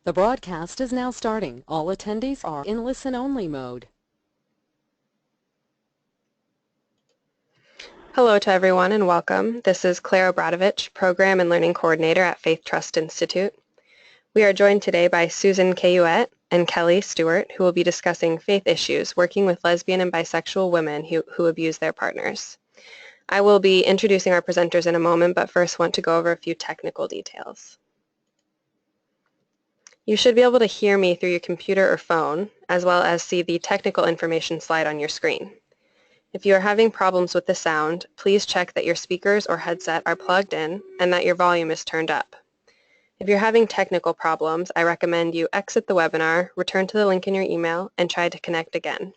The broadcast is now starting. All attendees are in listen-only mode. Hello to everyone and welcome. This is Claire Obradovich, Program and Learning Coordinator at Faith Trust Institute. We are joined today by Susan Cayouette and Kelly Stewart, who will be discussing faith issues working with lesbian and bisexual women who abuse their partners. I will be introducing our presenters in a moment, but first want to go over a few technical details. You should be able to hear me through your computer or phone, as well as see the technical information slide on your screen. If you are having problems with the sound, please check that your speakers or headset are plugged in and that your volume is turned up. If you're having technical problems, I recommend you exit the webinar, return to the link in your email, and try to connect again.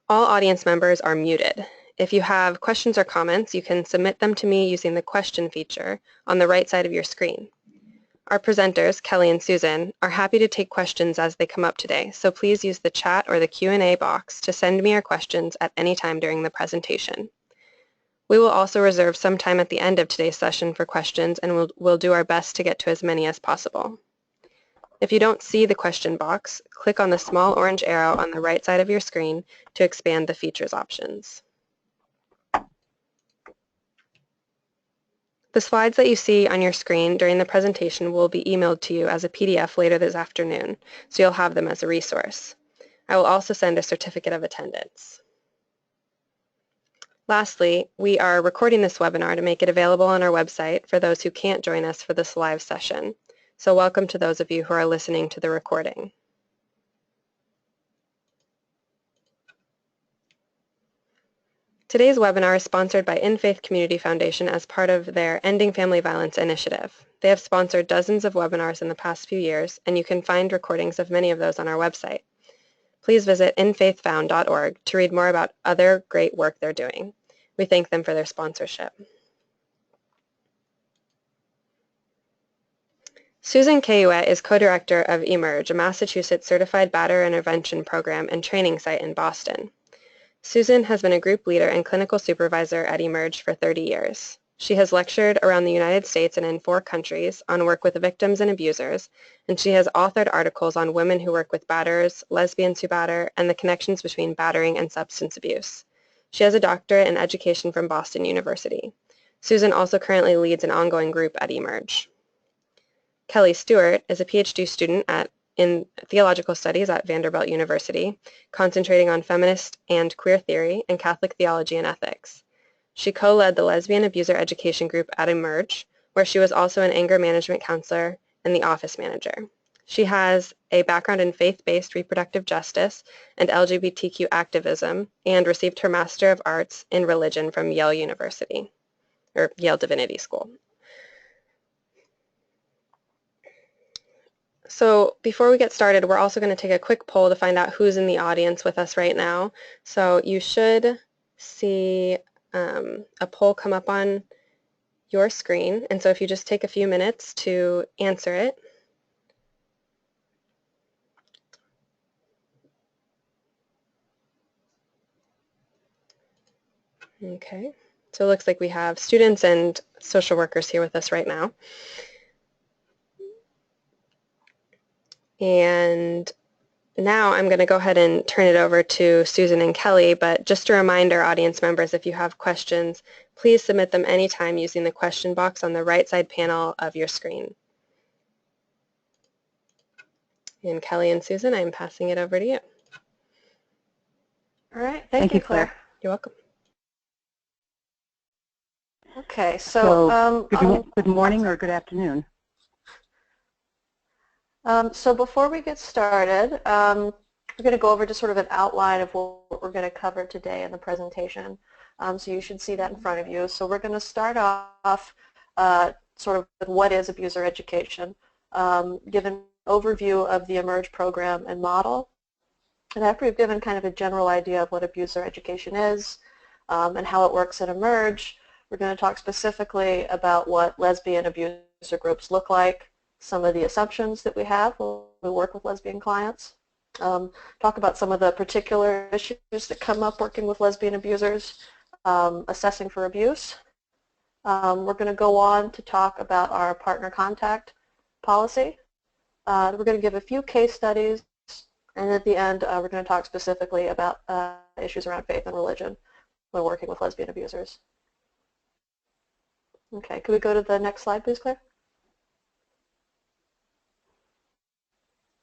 All audience members are muted. If you have questions or comments, you can submit them to me using the question feature on the right side of your screen. Our presenters, Kelly and Susan, are happy to take questions as they come up today, so please use the chat or the Q&A box to send me your questions at any time during the presentation. We will also reserve some time at the end of today's session for questions, and we'll do our best to get to as many as possible. If you don't see the question box, click on the small orange arrow on the right side of your screen to expand the features options. The slides that you see on your screen during the presentation will be emailed to you as a PDF later this afternoon, so you'll have them as a resource. I will also send a certificate of attendance. Lastly, we are recording this webinar to make it available on our website for those who can't join us for this live session. So welcome to those of you who are listening to the recording. Today's webinar is sponsored by In Faith Community Foundation as part of their Ending Family Violence initiative. They have sponsored dozens of webinars in the past few years, and you can find recordings of many of those on our website. Please visit infaithfound.org to read more about other great work they're doing. We thank them for their sponsorship. Susan Cayouette is co-director of eMERGE, a Massachusetts certified batterer intervention program and training site in Boston. Susan has been a group leader and clinical supervisor at eMERGE for 30 years. She has lectured around the United States and in 4 countries on work with victims and abusers, and she has authored articles on women who work with batterers, lesbians who batter, and the connections between battering and substance abuse. She has a doctorate in education from Boston University. Susan also currently leads an ongoing group at eMERGE. Kelly Stewart is a PhD student in Theological Studies at Vanderbilt University, concentrating on feminist and queer theory and Catholic theology and ethics. She co-led the Lesbian Abuser Education Group at eMERGE, where she was also an anger management counselor and the office manager. She has a background in faith-based reproductive justice and LGBTQ activism and received her Master of Arts in Religion from Yale University, or Yale Divinity School. So before we get started, we're also going to take a quick poll to find out who's in the audience with us right now. So you should see a poll come up on your screen. And so if you just take a few minutes to answer it. Okay, so it looks like we have students and social workers here with us right now. And now I'm going to go ahead and turn it over to Susan and Kelly, but just a reminder, audience members, if you have questions, please submit them anytime using the question box on the right side panel of your screen. And Kelly and Susan, I'm passing it over to you. All right, thank you, Claire. You're welcome. Okay, so good morning or good afternoon. So before we get started, we're going to go over just sort of an outline of what we're going to cover today in the presentation. So you should see that in front of you. So we're going to start off sort of with what is abuser education, give an overview of the eMERGE program and model. And after we've given kind of a general idea of what abuser education is and how it works at eMERGE, we're going to talk specifically about what lesbian abuser groups look like, some of the assumptions that we have when we work with lesbian clients, talk about some of the particular issues that come up working with lesbian abusers, assessing for abuse. We're going to go on to talk about our partner contact policy, We're going to give a few case studies, and at the end we're going to talk specifically about issues around faith and religion when working with lesbian abusers. Okay, could we go to the next slide, please, Claire?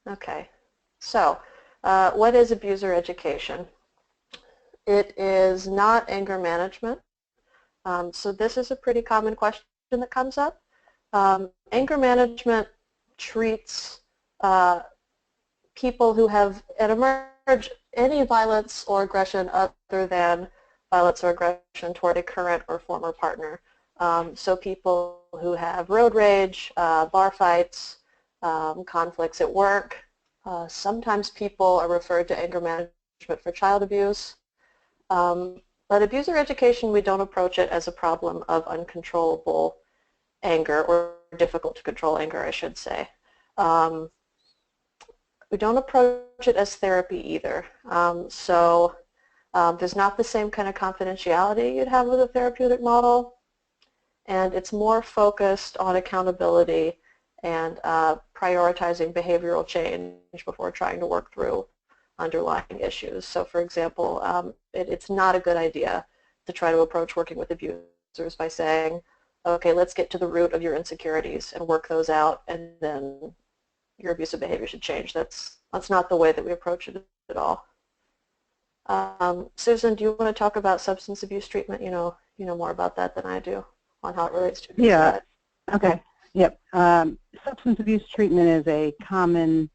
Okay, so what is abuser education? It is not anger management. So this is a pretty common question that comes up. Anger management treats people who have at emerge any violence or aggression other than violence or aggression toward a current or former partner. So people who have road rage, bar fights, conflicts at work. Sometimes people are referred to anger management for child abuse. But abuser education, we don't approach it as a problem of uncontrollable anger or difficult to control anger, I should say. We don't approach it as therapy either. So there's not the same kind of confidentiality you'd have with a therapeutic model, and it's more focused on accountability and prioritizing behavioral change before trying to work through underlying issues. So for example, it's not a good idea to try to approach working with abusers by saying, okay, let's get to the root of your insecurities and work those out, and then your abusive behavior should change. That's not the way that we approach it at all. Susan, do you want to talk about substance abuse treatment? You know more about that than I do on how it relates to abuse. Yeah. Okay. Yep. Substance abuse treatment is a common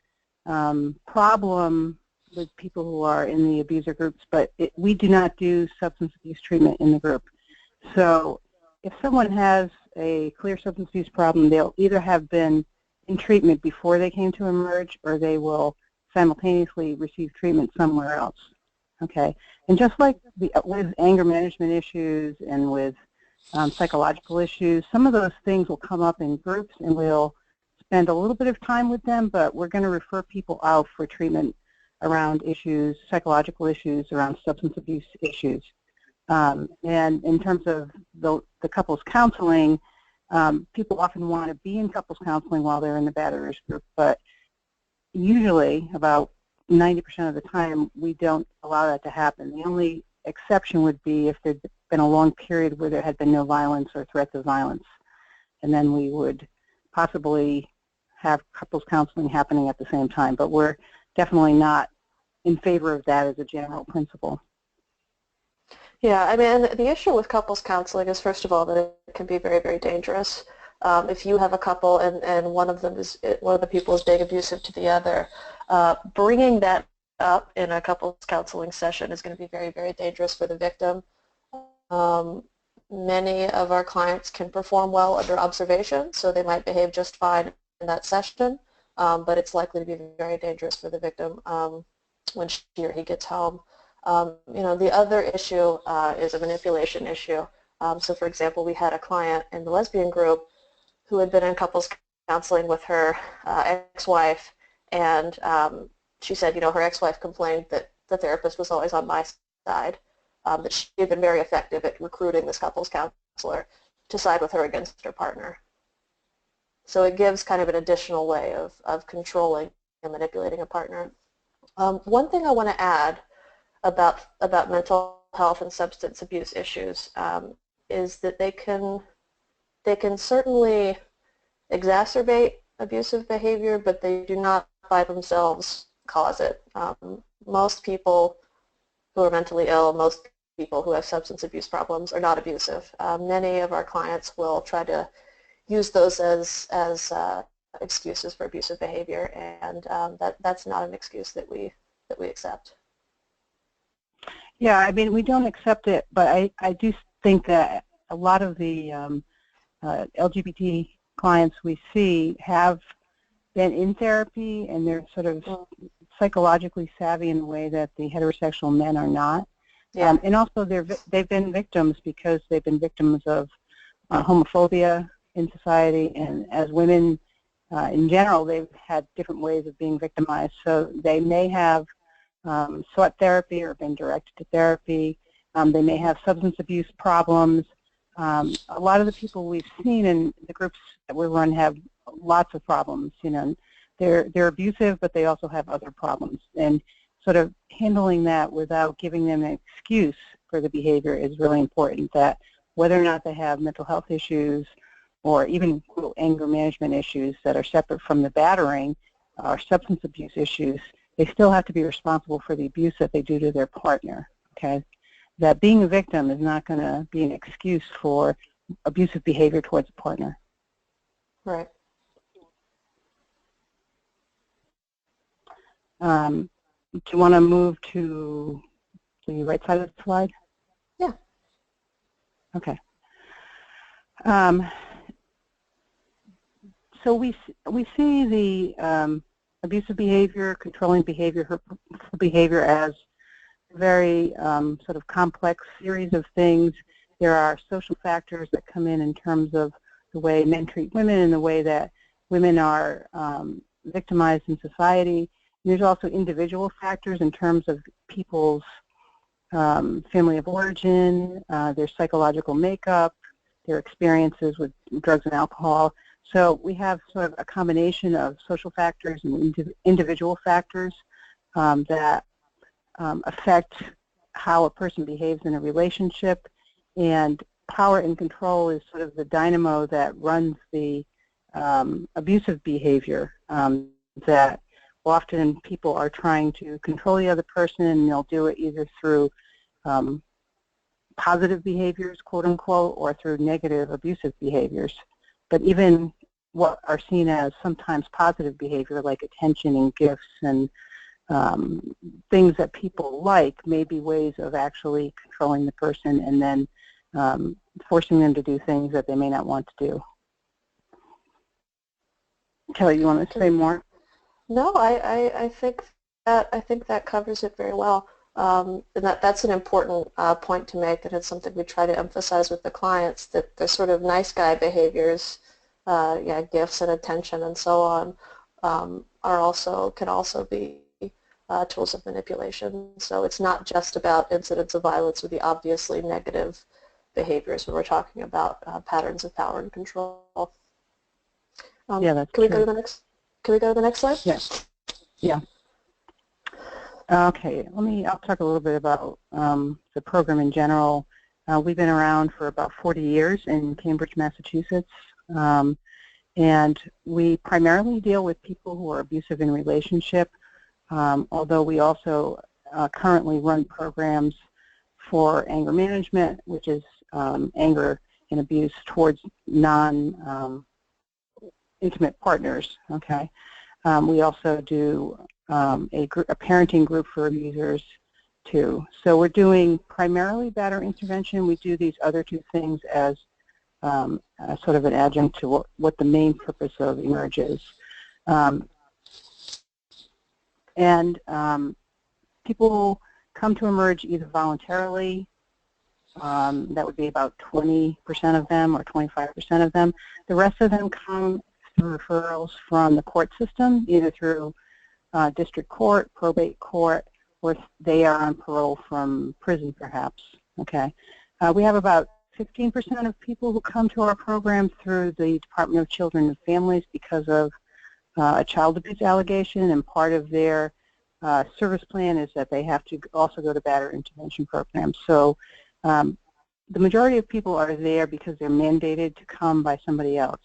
problem with people who are in the abuser groups, but we do not do substance abuse treatment in the group. So if someone has a clear substance abuse problem, they'll either have been in treatment before they came to M.A.R, or they will simultaneously receive treatment somewhere else. Okay, and just like with anger management issues and with psychological issues, some of those things will come up in groups, and we'll spend a little bit of time with them, but we're going to refer people out for treatment around issues, psychological issues, around substance abuse issues. And in terms of the couples counseling, people often want to be in couples counseling while they're in the batterers group, but usually about 90% of the time we don't allow that to happen. The only exception would be if there'd been a long period where there had been no violence or threats of violence, and then we would possibly have couples counseling happening at the same time, but we're definitely not in favor of that as a general principle. Yeah, I mean, the issue with couples counseling is, first of all, that it can be very, very dangerous. If you have a couple and one of the people is being abusive to the other, bringing that up in a couples counseling session is going to be very, very dangerous for the victim. Many of our clients can perform well under observation, so they might behave just fine in that session, but it's likely to be very dangerous for the victim when she or he gets home. The other issue is a manipulation issue. So for example, we had a client in the lesbian group who had been in couples counseling with her ex-wife, and she said, her ex-wife complained that the therapist was always on my side, that she had been very effective at recruiting this couples counselor to side with her against her partner. So it gives kind of an additional way of controlling and manipulating a partner. One thing I want to add about mental health and substance abuse issues is that they can certainly exacerbate abusive behavior, but they do not by themselves cause it. Most people who are mentally ill, most people who have substance abuse problems are not abusive. Many of our clients will try to use those as excuses for abusive behavior, and that's not an excuse that we accept. Yeah, I mean, we don't accept it, but I do think that a lot of the LGBT clients we see have been in therapy, and they're sort of psychologically savvy in a way that the heterosexual men are not. Yeah. And also they've been victims because they've been victims of homophobia in society, and as women in general, they've had different ways of being victimized. So they may have sought therapy or been directed to therapy. They may have substance abuse problems. A lot of the people we've seen in the groups that we run have lots of problems, they're abusive, but they also have other problems. And sort of handling that without giving them an excuse for the behavior is really important, that whether or not they have mental health issues or even quote, anger management issues that are separate from the battering or substance abuse issues, they still have to be responsible for the abuse that they do to their partner, okay? That being a victim is not going to be an excuse for abusive behavior towards a partner. Right. Do you want to move to the right side of the slide? Yeah. Okay. So we see the abusive behavior, controlling behavior, hurtful behavior as a very sort of complex series of things. There are social factors that come in terms of the way men treat women and the way that women are victimized in society. There's also individual factors in terms of people's family of origin, their psychological makeup, their experiences with drugs and alcohol. So we have sort of a combination of social factors and individual factors that affect how a person behaves in a relationship. And power and control is sort of the dynamo that runs the abusive behavior, that often people are trying to control the other person, and they'll do it either through positive behaviors, quote unquote, or through negative abusive behaviors. But even what are seen as sometimes positive behavior, like attention and gifts and things that people like, may be ways of actually controlling the person and then forcing them to do things that they may not want to do. Kelly, you want to say more? No, I think that covers it very well. And that's an important point to make, and it's something we try to emphasize with the clients, that the sort of nice guy behaviors, gifts and attention and so on, can also be tools of manipulation. So it's not just about incidents of violence or the obviously negative behaviors when we're talking about patterns of power and control. Yeah, that's Can we true. go to the next? Can we go to the next slide? Yes. Yeah. Okay. I'll talk a little bit about the program in general. We've been around for about 40 years in Cambridge, Massachusetts, and we primarily deal with people who are abusive in relationship, although we also currently run programs for anger management, which is anger and abuse towards non-intimate partners. Okay. We also do a parenting group for abusers too. So we're doing primarily battering intervention. We do these other two things as sort of an adjunct to what the main purpose of eMERGE is. People come to eMERGE either voluntarily, that would be about 20% of them or 25% of them. The rest of them come through referrals from the court system, either through district court, probate court, or they are on parole from prison perhaps. Okay. We have about 15% of people who come to our program through the Department of Children and Families because of a child abuse allegation, and part of their service plan is that they have to also go to batter intervention programs. So the majority of people are there because they're mandated to come by somebody else.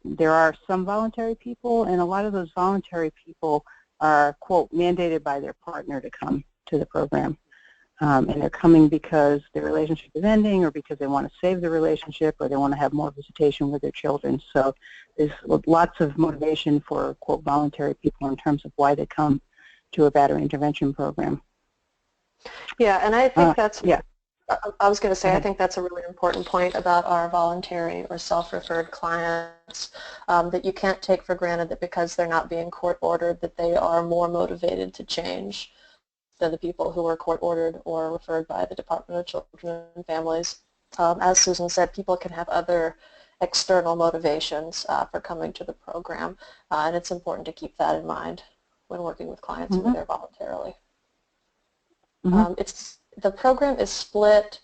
There are some voluntary people, and a lot of those voluntary people are, quote, mandated by their partner to come to the program. And they're coming because their relationship is ending, or because they want to save the relationship, or they want to have more visitation with their children. So there's lots of motivation for, quote, voluntary people in terms of why they come to a battery intervention program. Yeah, and I think that's, yeah. I was going to say, I think that's a really important point about our voluntary or self-referred clients, that you can't take for granted that because they're not being court-ordered that they are more motivated to change than the people who are court-ordered or referred by the Department of Children and Families. As Susan said, people can have other external motivations for coming to the program, and it's important to keep that in mind when working with clients who are there voluntarily. The program is split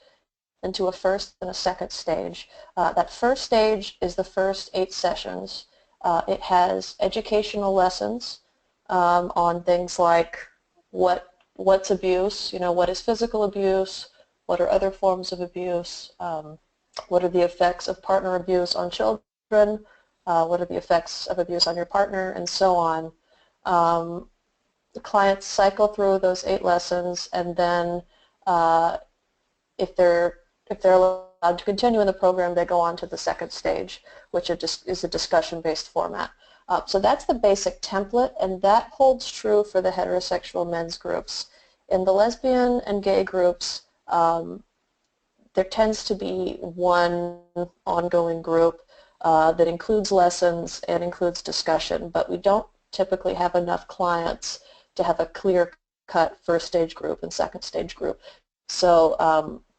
into a first and a second stage. That first stage is the first 8 sessions, It has educational lessons on things like what's abuse, what is physical abuse, what are other forms of abuse, what are the effects of partner abuse on children, what are the effects of abuse on your partner, and so on. The clients cycle through those 8 lessons, and then if they're allowed to continue in the program, they go on to the second stage, which is a discussion-based format. So that's the basic template, and that holds true for the heterosexual men's groups. In the lesbian and gay groups, there tends to be one ongoing group that includes lessons and includes discussion, but we don't typically have enough clients to have a clear-cut first stage group and second stage group. So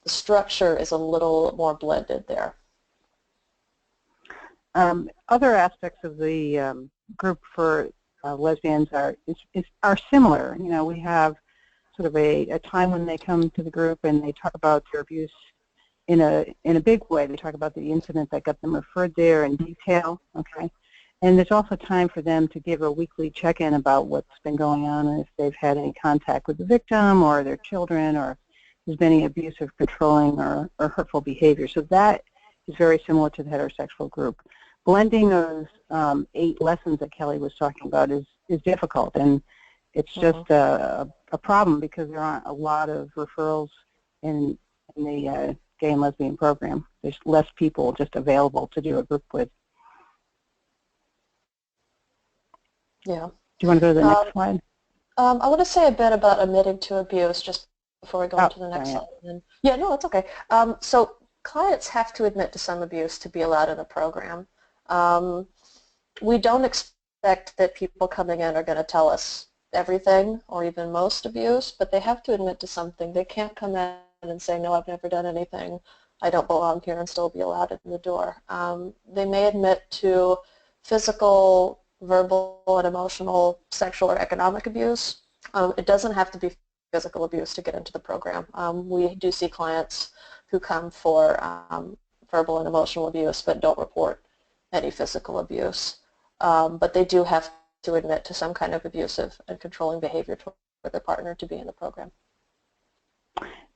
the structure is a little more blended there. Other aspects of the group for lesbians are similar. We have sort of a time when they come to the group and they talk about their abuse in a big way. They talk about the incident that got them referred there in detail. Okay, and there's also time for them to give a weekly check-in about what's been going on and if they've had any contact with the victim or their children, or if there's been any abusive, controlling, or hurtful behavior. So that is very similar to the heterosexual group. Blending those 8 lessons that Kelly was talking about is difficult, and it's just a problem because there aren't a lot of referrals in the gay and lesbian program. There's less people just available to do a group with. Yeah. Do you want to go to the next slide? I want to say a bit about admitting to abuse just before we go on to the next slide. Yeah, no, it's okay. So clients have to admit to some abuse to be allowed in the program. We don't expect that people coming in are going to tell us everything or even most abuse, but they have to admit to something. They can't come in and say, no, I've never done anything, I don't belong here, and still be allowed in the door. They may admit to physical, verbal, and emotional, sexual, or economic abuse. It doesn't have to be physical abuse to get into the program. We do see clients who come for verbal and emotional abuse but don't report any physical abuse. But they do have to admit to some kind of abusive and controlling behavior toward their partner to be in the program.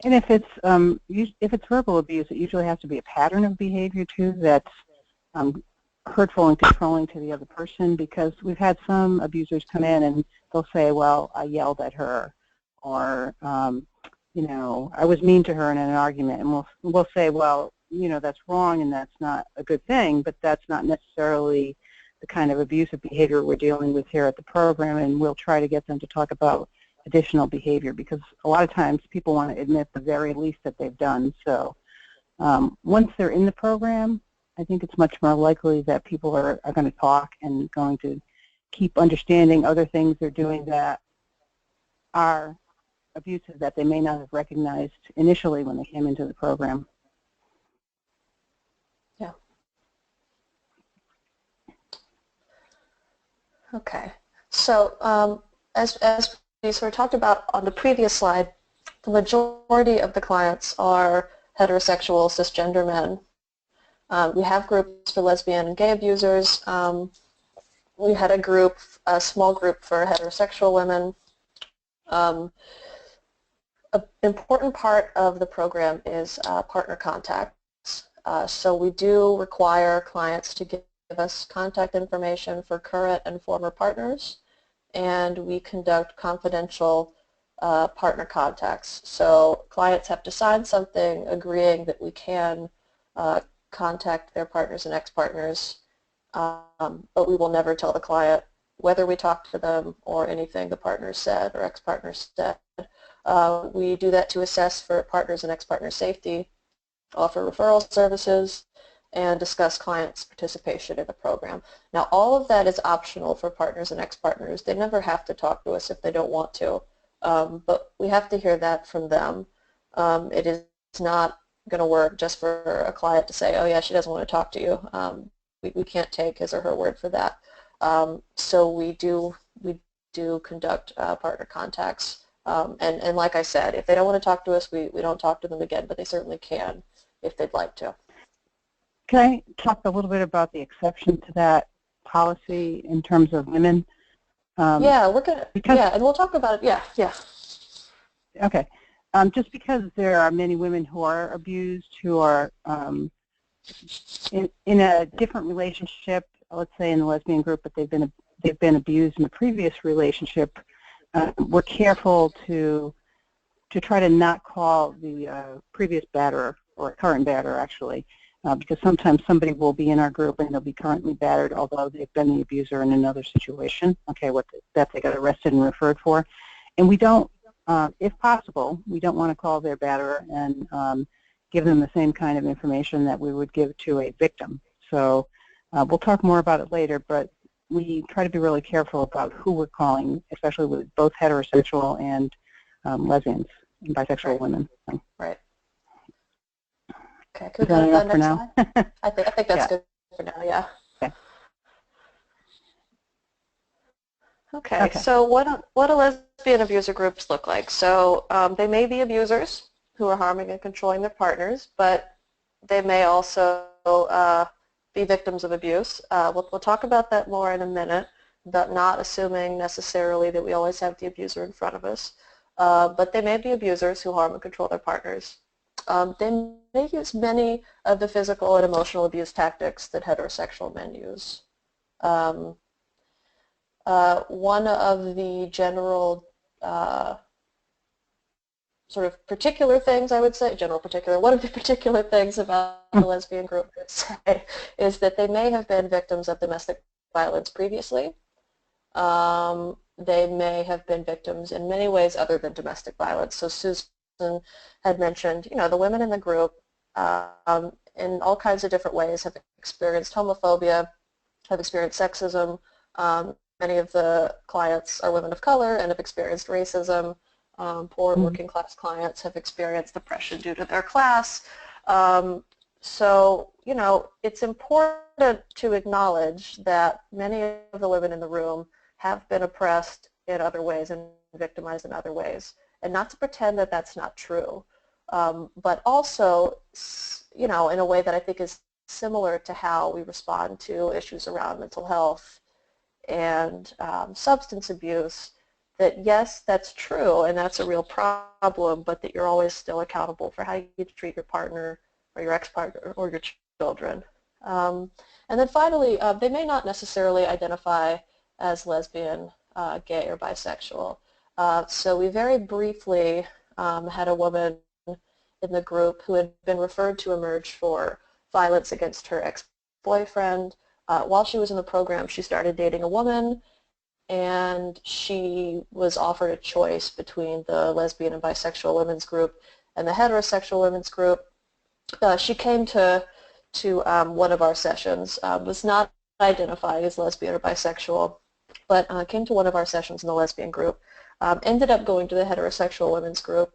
And if it's verbal abuse, it usually has to be a pattern of behavior too that's hurtful and controlling to the other person, because we've had some abusers come in and they'll say, well, I yelled at her, or I was mean to her in an argument, and we'll say, well, that's wrong and that's not a good thing, but that's not necessarily the kind of abusive behavior we're dealing with here at the program, and we'll try to get them to talk about additional behavior, because a lot of times people want to admit the very least that they've done. So once they're in the program, I think it's much more likely that people are going to talk and going to keep understanding other things they're doing that are abusive that they may not have recognized initially when they came into the program. Yeah. Okay. So as we sort of talked about on the previous slide, the majority of the clients are heterosexual cisgender men. We have groups for lesbian and gay abusers. We had a small group for heterosexual women. An important part of the program is partner contacts. So we do require clients to give us contact information for current and former partners, and we conduct confidential partner contacts. So clients have to sign something agreeing that we can contact their partners and ex-partners, but we will never tell the client whether we talked to them or anything the partner said or ex-partners said. We do that to assess for partners and ex-partner safety, offer referral services, and discuss clients' participation in the program. Now, all of that is optional for partners and ex-partners. They never have to talk to us if they don't want to, but we have to hear that from them. It is not going to work just for a client to say, oh yeah, she doesn't want to talk to you. We can't take his or her word for that. So we do conduct partner contacts. And like I said, if they don't want to talk to us, we don't talk to them again, but they certainly can if they'd like to. Can I talk a little bit about the exception to that policy in terms of women? Yeah, we're gonna. Yeah, and we'll talk about it. Yeah, yeah. Okay. Just because there are many women who are abused, who are in a different relationship, let's say in the lesbian group, but they've been abused in a previous relationship, we're careful to try to not call the previous batterer, or current batterer actually, because sometimes somebody will be in our group and they'll be currently battered, although they've been the abuser in another situation, okay, that they got arrested and referred for. And we don't, if possible, we don't want to call their batterer and give them the same kind of information that we would give to a victim. So we'll talk more about it later, but we try to be really careful about who we're calling, especially with both heterosexual and lesbians and bisexual women. So. Right. Okay, can we go to the next slide? I think that's good for now, yeah. Okay, so what do lesbian abuser groups look like? So they may be abusers who are harming and controlling their partners, but they may also be victims of abuse. We'll talk about that more in a minute, but not assuming necessarily that we always have the abuser in front of us. But they may be abusers who harm and control their partners. They may use many of the physical and emotional abuse tactics that heterosexual men use. One of the general sort of particular things, I would say, one of the particular things about the lesbian group, I would say, is that they may have been victims of domestic violence previously. They may have been victims in many ways other than domestic violence. So Susan had mentioned, the women in the group in all kinds of different ways have experienced homophobia, have experienced sexism. Many of the clients are women of color and have experienced racism. Poor working class clients have experienced oppression due to their class. So, it's important to acknowledge that many of the women in the room have been oppressed in other ways and victimized in other ways, and not to pretend that that's not true, but also, in a way that I think is similar to how we respond to issues around mental health and substance abuse, that yes, that's true and that's a real problem, but that you're always still accountable for how you treat your partner or your ex-partner or your children. And then finally, they may not necessarily identify as lesbian, gay, or bisexual. So we very briefly had a woman in the group who had been referred to M.A.R for violence against her ex-boyfriend. While she was in the program, she started dating a woman, and she was offered a choice between the lesbian and bisexual women's group and the heterosexual women's group. She came to one of our sessions, was not identifying as lesbian or bisexual, but came to one of our sessions in the lesbian group, ended up going to the heterosexual women's group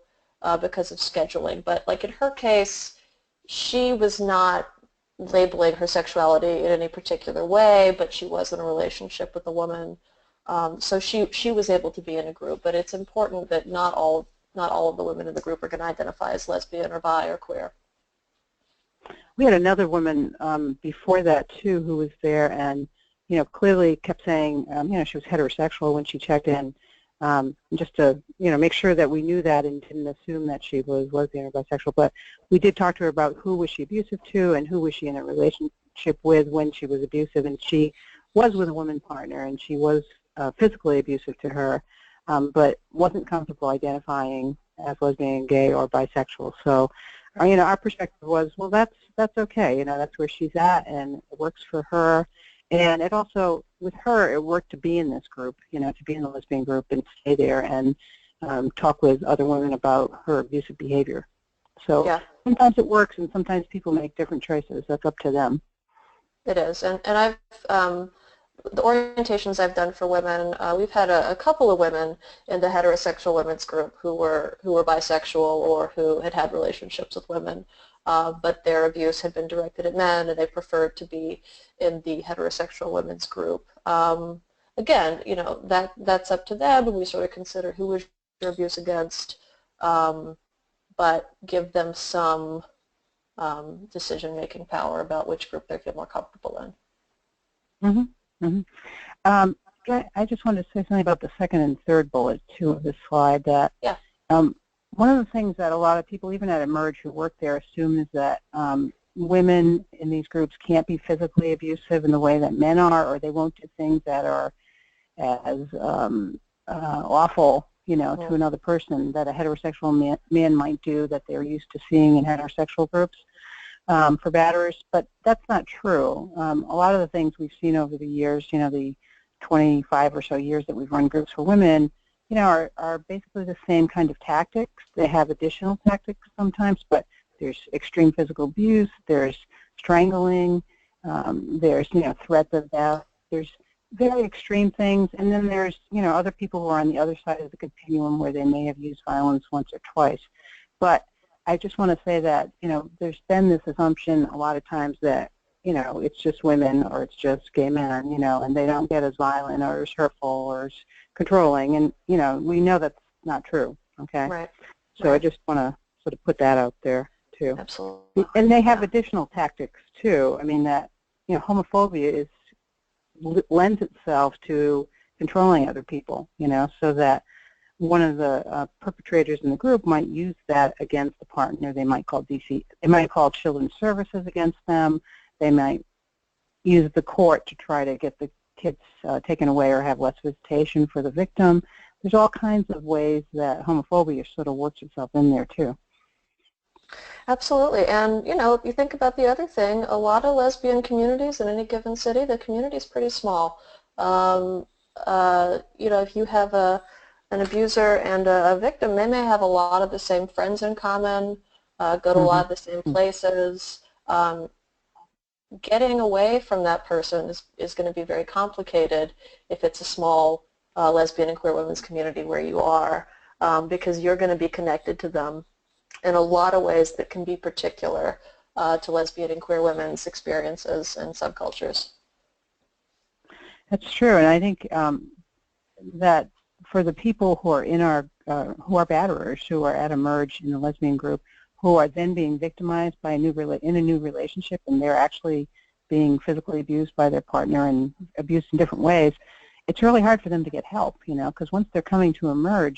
because of scheduling. But like in her case, she was not labeling her sexuality in any particular way, but she was in a relationship with a woman. So she was able to be in a group, but it's important that not all of the women in the group are going to identify as lesbian or bi or queer. We had another woman before that too who was there, and clearly kept saying she was heterosexual when she checked in, just to make sure that we knew that and didn't assume that she was lesbian or bisexual. But we did talk to her about who was she abusive to and who was she in a relationship with when she was abusive, and she was with a woman partner, and she was physically abusive to her, but wasn't comfortable identifying as lesbian, gay, or bisexual. So, our perspective was, well, that's okay. That's where she's at, and it works for her. And it also, with her, it worked to be in this group, to be in the lesbian group and stay there and talk with other women about her abusive behavior. So sometimes it works, and sometimes people make different choices. That's up to them. It is, and I've the orientations I've done for women, we've had a couple of women in the heterosexual women's group who were bisexual or who had relationships with women, but their abuse had been directed at men, and they preferred to be in the heterosexual women's group. Again, that's up to them, and we sort of consider who was your abuse against, but give them some decision-making power about which group they feel more comfortable in. Mm-hmm. I just wanted to say something about the second and third bullet, too, of this slide. That Yeah. One of the things that a lot of people, even at M.A.R who work there, assume is that women in these groups can't be physically abusive in the way that men are, or they won't do things that are as awful, to another person that a heterosexual man might do that they're used to seeing in heterosexual groups for batterers. But that's not true. A lot of the things we've seen over the years, the 25 or so years that we've run groups for women, are basically the same kind of tactics. They have additional tactics sometimes, but there's extreme physical abuse, there's strangling, there's, threats of death, there's very extreme things, and then there's, other people who are on the other side of the continuum where they may have used violence once or twice. But I just want to say that, there's been this assumption a lot of times that, it's just women or it's just gay men, and they don't get as violent or as hurtful or as controlling, and, we know that's not true, okay? Right. So I just want to sort of put that out there, too. Absolutely. And they have additional tactics, too. I mean, that, homophobia lends itself to controlling other people, so that one of the perpetrators in the group might use that against the partner. They might call children's services against them. They might use the court to try to get the kids taken away or have less visitation for the victim. There's all kinds of ways that homophobia sort of works itself in there, too. Absolutely. And, if you think about the other thing, a lot of lesbian communities in any given city, the community is pretty small. If you have an abuser and a victim, they may have a lot of the same friends in common, go to a lot of the same places. Getting away from that person is going to be very complicated if it's a small lesbian and queer women's community where you are, because you're going to be connected to them in a lot of ways that can be particular to lesbian and queer women's experiences and subcultures. That's true, and I think that for the people who are in who are batterers, who are at M.A.R in the lesbian group, who are then being victimized by in a new relationship, and they're actually being physically abused by their partner and abused in different ways, it's really hard for them to get help, because once they're coming to M.A.R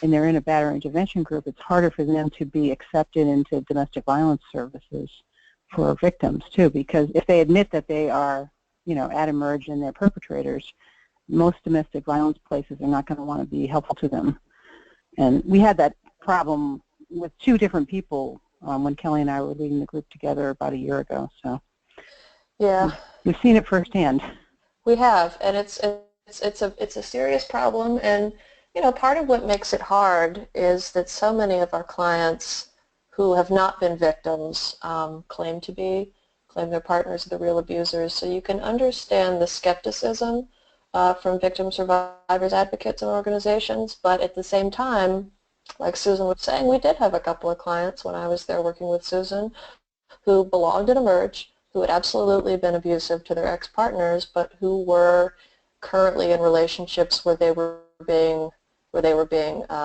and they're in a batterer intervention group, it's harder for them to be accepted into domestic violence services for victims, too, because if they admit that they are, at M.A.R and they're perpetrators, most domestic violence places are not going to want to be helpful to them. And we had that problem with two different people when Kelly and I were leading the group together about a year ago. So yeah, we've seen it firsthand. We have, and it's a serious problem. And part of what makes it hard is that so many of our clients who have not been victims claim their partners are the real abusers. So you can understand the skepticism from victim survivors, advocates, and organizations, but at the same time, like Susan was saying, we did have a couple of clients when I was there working with Susan who belonged at M.A.R, who had absolutely been abusive to their ex-partners, but who were currently in relationships where they were being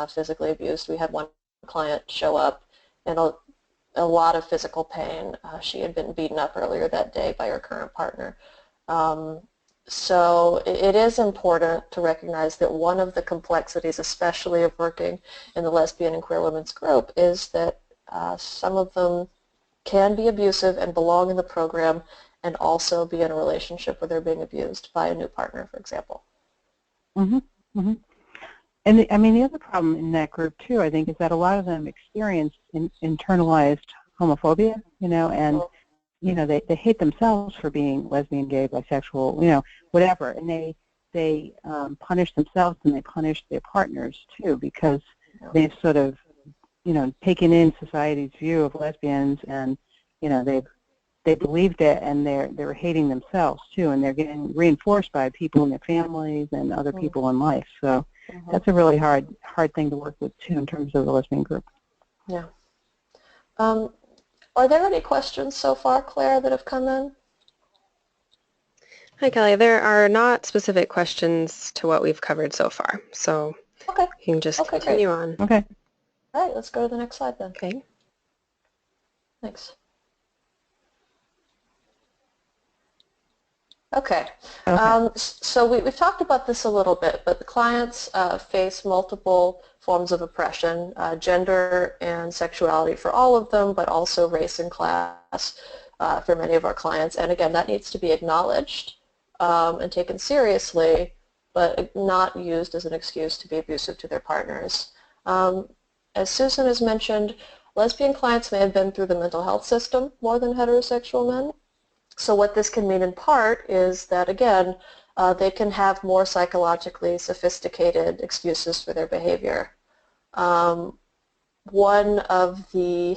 physically abused. We had one client show up in a lot of physical pain. She had been beaten up earlier that day by her current partner. So it is important to recognize that one of the complexities, especially of working in the lesbian and queer women's group, is that some of them can be abusive and belong in the program and also be in a relationship where they're being abused by a new partner, for example. And the other problem in that group, too, I think, is that a lot of them experience internalized homophobia, and they hate themselves for being lesbian, gay, bisexual, whatever, and they punish themselves and they punish their partners too, because they've sort of taken in society's view of lesbians, and they believed it, and they're hating themselves too, and they're getting reinforced by people in their families and other people in life. So that's a really hard thing to work with too in terms of the lesbian group. Yeah. Are there any questions so far, Claire, that have come in? Hi, Kelly. There are not specific questions to what we've covered so far, so you can just continue on. Okay. All right, let's go to the next slide then. Okay. Thanks. Okay. Okay. So we've talked about this a little bit, but the clients face multiple forms of oppression, gender and sexuality for all of them, but also race and class for many of our clients. And again, that needs to be acknowledged and taken seriously, but not used as an excuse to be abusive to their partners. As Susan has mentioned, lesbian clients may have been through the mental health system more than heterosexual men. So what this can mean in part is that, again, they can have more psychologically sophisticated excuses for their behavior. One of the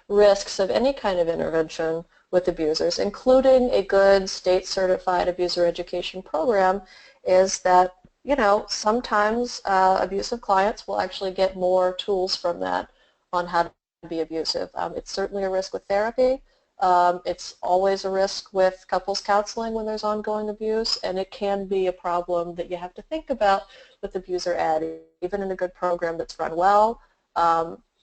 risks of any kind of intervention with abusers, including a good state-certified abuser education program, is that, you know, sometimes abusive clients will actually get more tools from that on how to be abusive. It's certainly a risk with therapy. It's always a risk with couples counseling when there's ongoing abuse, and it can be a problem that you have to think about with abuser ed. Even in a good program that's run well,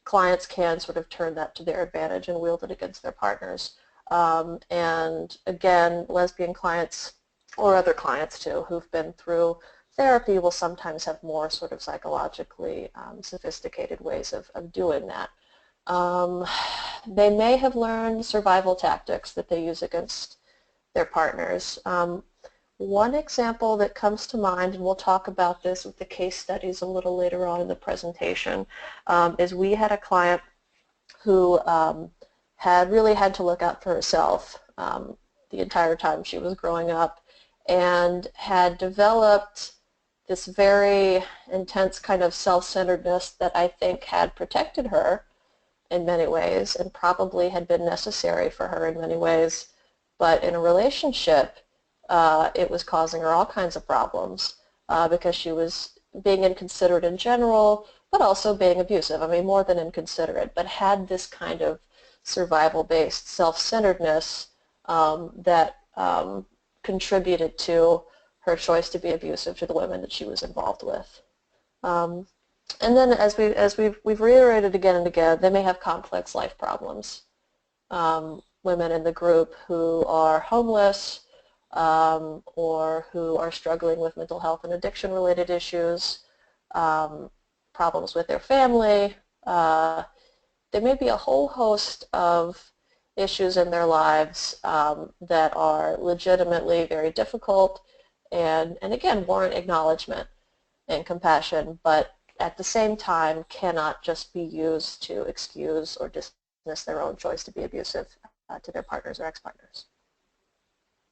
clients can sort of turn that to their advantage and wield it against their partners. And again, lesbian clients, or other clients too, who've been through therapy will sometimes have more sort of psychologically sophisticated ways of doing that. They may have learned survival tactics that they use against their partners. One example that comes to mind, and we'll talk about this with the case studies a little later on in the presentation, is we had a client who had really had to look out for herself the entire time she was growing up, and had developed this very intense kind of self-centeredness that I think had protected her in many ways and probably had been necessary for her in many ways, but in a relationship it was causing her all kinds of problems because she was being inconsiderate in general, but also being abusive. I mean, more than inconsiderate, but had this kind of survival-based self-centeredness that contributed to her choice to be abusive to the women that she was involved with. And then, as we've reiterated again and again, they may have complex life problems. Women in the group who are homeless or who are struggling with mental health and addiction-related issues, problems with their family. There may be a whole host of issues in their lives that are legitimately very difficult and again, warrant acknowledgement and compassion, but at the same time cannot just be used to excuse or dismiss their own choice to be abusive to their partners or ex-partners.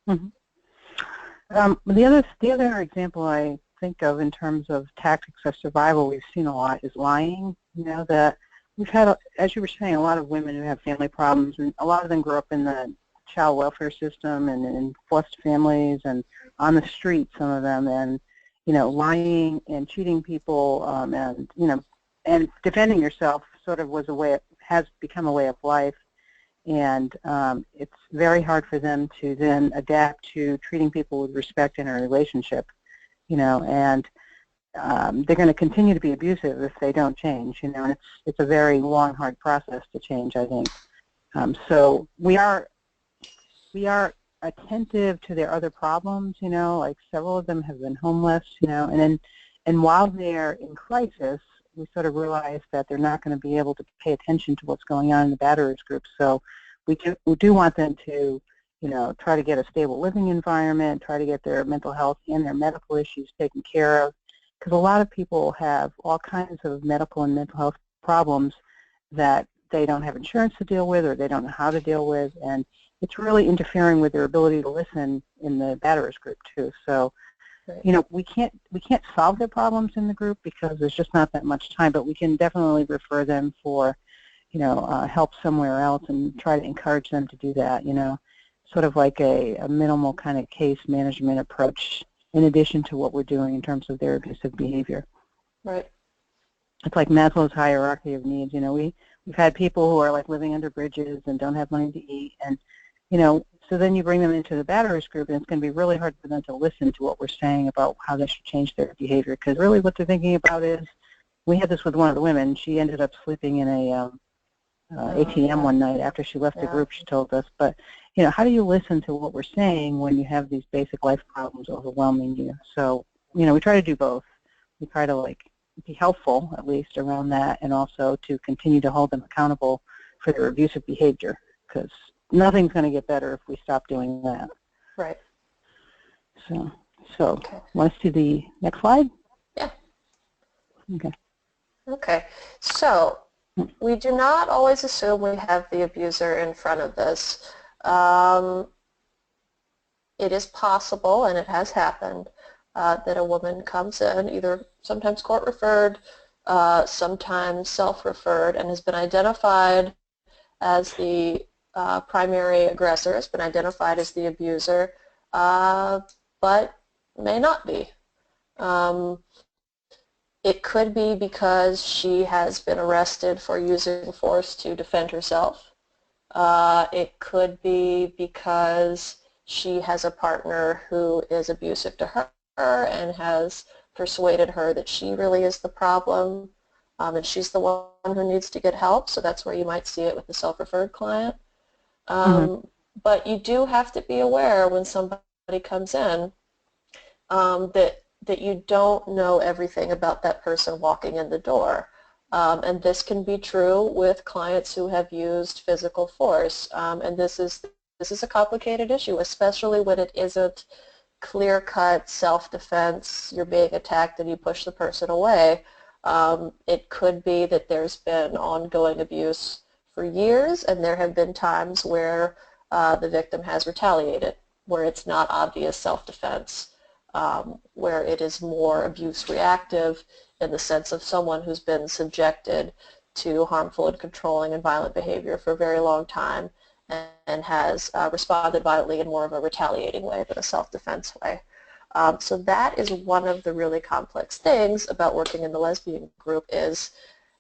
Mm-hmm. The other example I think of in terms of tactics of survival we've seen a lot is lying. You know, that we've had, as you were saying, a lot of women who have family problems, and a lot of them grew up in the child welfare system and in foster families and on the street, some of them, and you know, lying and cheating people, and you know, and defending yourself sort of was a way, has become a way of life, and it's very hard for them to then adapt to treating people with respect in a relationship, you know, and they're going to continue to be abusive if they don't change, you know, and it's a very long, hard process to change, I think. So we are attentive to their other problems, you know, like several of them have been homeless, you know, and while they're in crisis, we sort of realize that they're not going to be able to pay attention to what's going on in the batterers group. So we do want them to, you know, try to get a stable living environment, try to get their mental health and their medical issues taken care of, because a lot of people have all kinds of medical and mental health problems that they don't have insurance to deal with or they don't know how to deal with, and it's really interfering with their ability to listen in the batterers group too. So, you know, we can't solve their problems in the group because there's just not that much time, but we can definitely refer them for, you know, help somewhere else and try to encourage them to do that, you know, sort of like a minimal kind of case management approach in addition to what we're doing in terms of their abusive behavior. Right. It's like Maslow's hierarchy of needs. You know, we've had people who are like living under bridges and don't have money to eat, and you know, so then you bring them into the batterers group, and it's going to be really hard for them to listen to what we're saying about how they should change their behavior, because really what they're thinking about is, we had this with one of the women, she ended up sleeping in ATM one night after she left the group. She told us, but how do you listen to what we're saying when you have these basic life problems overwhelming you? So we try to do both. We try to be helpful at least around that, and also to continue to hold them accountable for their abusive behavior, because nothing's going to get better if we stop doing that. Right. So Okay. Want us to the next slide? Yeah. Okay. Okay. So we do not always assume we have the abuser in front of this. It is possible, and it has happened, that a woman comes in, either sometimes court-referred, sometimes self-referred, and has been identified as the primary aggressor, has been identified as the abuser, but may not be. It could be because she has been arrested for using force to defend herself. It could be because she has a partner who is abusive to her and has persuaded her that she really is the problem, and she's the one who needs to get help. So that's where you might see it with the self-referred client. But you do have to be aware when somebody comes in that you don't know everything about that person walking in the door. And this can be true with clients who have used physical force. And this is a complicated issue, especially when it isn't clear-cut self-defense, you're being attacked and you push the person away. It could be that there's been ongoing abuse for years, and there have been times where the victim has retaliated, where it's not obvious self-defense, where it is more abuse reactive in the sense of someone who's been subjected to harmful and controlling and violent behavior for a very long time and has responded violently in more of a retaliating way than a self-defense way. So that is one of the really complex things about working in the lesbian group is,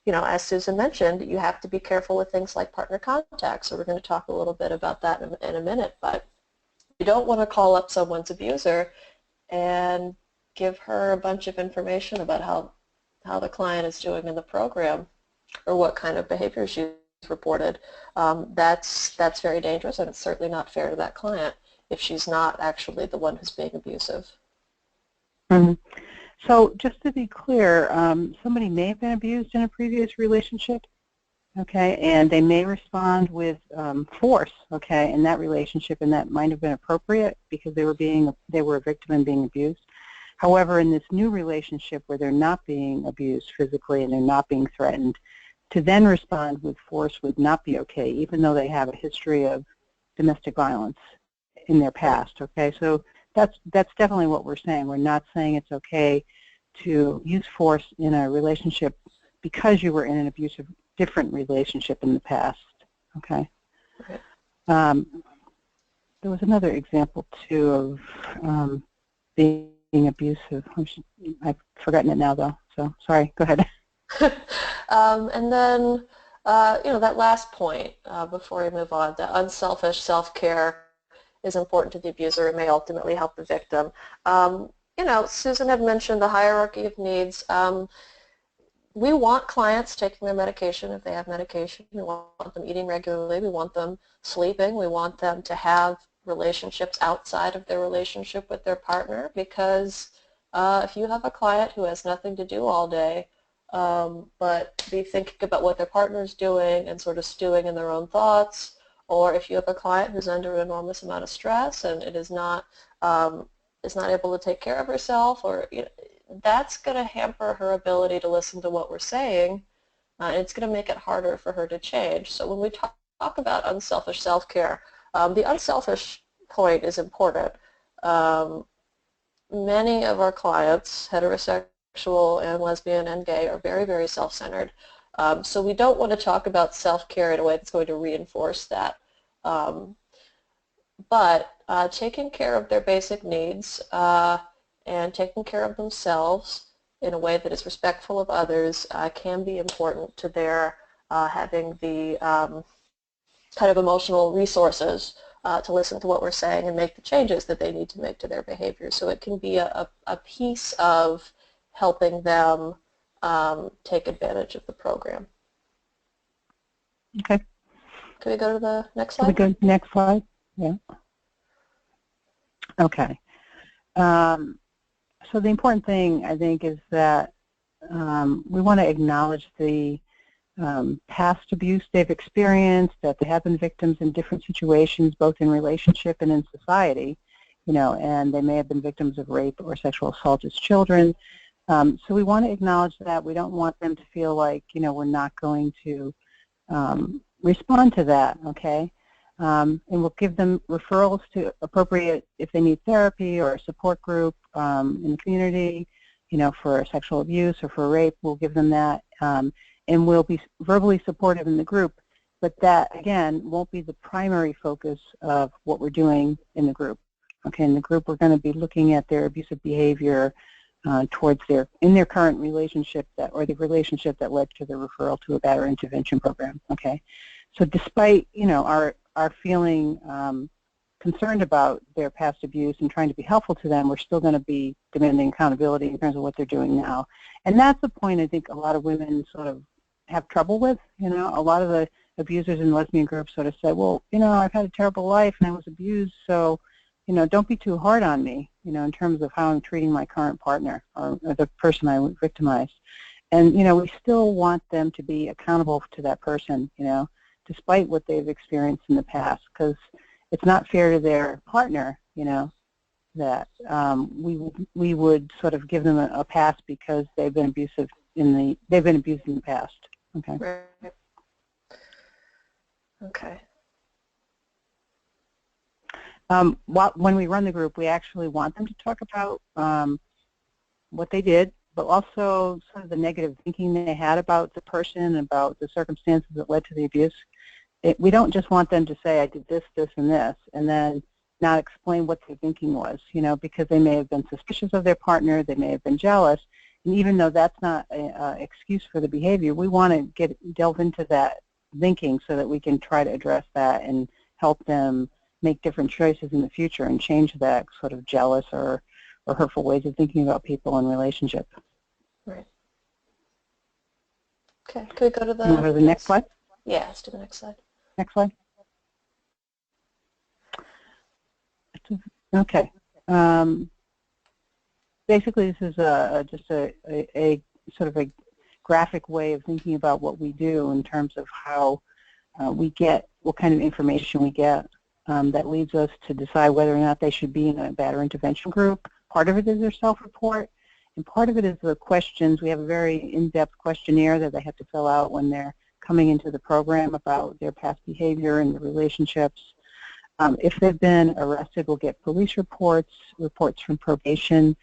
as Susan mentioned, you have to be careful with things like partner contact. So we're going to talk a little bit about that in a minute. But you don't want to call up someone's abuser and give her a bunch of information about how the client is doing in the program or what kind of behavior she's reported. That's very dangerous, and it's certainly not fair to that client if she's not actually the one who's being abusive. Mm-hmm. So just to be clear, somebody may have been abused in a previous relationship, okay, and they may respond with force, okay, in that relationship, and that might have been appropriate because they were a victim and being abused. However, in this new relationship where they're not being abused physically and they're not being threatened, to then respond with force would not be okay, even though they have a history of domestic violence in their past, okay? So that's definitely what we're saying. We're not saying it's okay to use force in a relationship because you were in an abusive, different relationship in the past, okay? Okay. There was another example, too, of being abusive. I've forgotten it now, though, so sorry. Go ahead. And then, that last point before we move on, the unselfish self-care is important to the abuser and may ultimately help the victim. Susan had mentioned the hierarchy of needs. We want clients taking their medication if they have medication. We want them eating regularly. We want them sleeping. We want them to have relationships outside of their relationship with their partner, because if you have a client who has nothing to do all day but be thinking about what their partner's doing and sort of stewing in their own thoughts, or if you have a client who's under an enormous amount of stress and is not able to take care of herself, or that's going to hamper her ability to listen to what we're saying, and it's going to make it harder for her to change. So when we talk about unselfish self-care, the unselfish point is important. Many of our clients, heterosexual and lesbian and gay, are very, very self-centered. So we don't want to talk about self-care in a way that's going to reinforce that. But taking care of their basic needs and taking care of themselves in a way that is respectful of others can be important to their having the kind of emotional resources to listen to what we're saying and make the changes that they need to make to their behavior. So it can be a piece of helping them take advantage of the program. Okay. Can we go to the next Can we slide? go to the next slide? Yeah. Okay. So the important thing, I think, is that we want to acknowledge the past abuse they've experienced, that they have been victims in different situations, both in relationship and in society, and they may have been victims of rape or sexual assault as children. So we want to acknowledge that. We don't want them to feel like, we're not going to respond to that, okay? And we'll give them referrals to appropriate, if they need therapy or a support group in the community, for sexual abuse or for rape, we'll give them that. And we'll be verbally supportive in the group, but that, again, won't be the primary focus of what we're doing in the group. Okay, in the group, we're going to be looking at their abusive behavior towards in their current relationship or the relationship that led to the referral to a batterer intervention program. Okay, so despite our feeling concerned about their past abuse and trying to be helpful to them, we're still going to be demanding accountability in terms of what they're doing now. And that's the point I think a lot of women sort of have trouble with. A lot of the abusers in lesbian groups sort of say, well, I've had a terrible life and I was abused, so don't be too hard on me, in terms of how I'm treating my current partner or the person I victimized. And, we still want them to be accountable to that person, despite what they've experienced in the past, because it's not fair to their partner, that we would sort of give them a pass because they've been abused in the past. Okay. Right. Okay. When we run the group, we actually want them to talk about what they did, but also sort of the negative thinking they had about the person, about the circumstances that led to the abuse. We don't just want them to say, I did this, this, and this, and then not explain what their thinking was, because they may have been suspicious of their partner, they may have been jealous, and even though that's not an excuse for the behavior, we want to delve into that thinking so that we can try to address that and help them make different choices in the future and change that sort of jealous or hurtful ways of thinking about people in relationship. Right. Okay, can we go to the next slide? Yeah, let's do the next slide. Next slide. Okay. Basically, this is just a sort of a graphic way of thinking about what we do in terms of how we get, what kind of information we get that leads us to decide whether or not they should be in a batterer intervention group. Part of it is their self-report, and part of it is the questions. We have a very in-depth questionnaire that they have to fill out when they're coming into the program about their past behavior and the relationships. If they've been arrested, we'll get police reports from probation,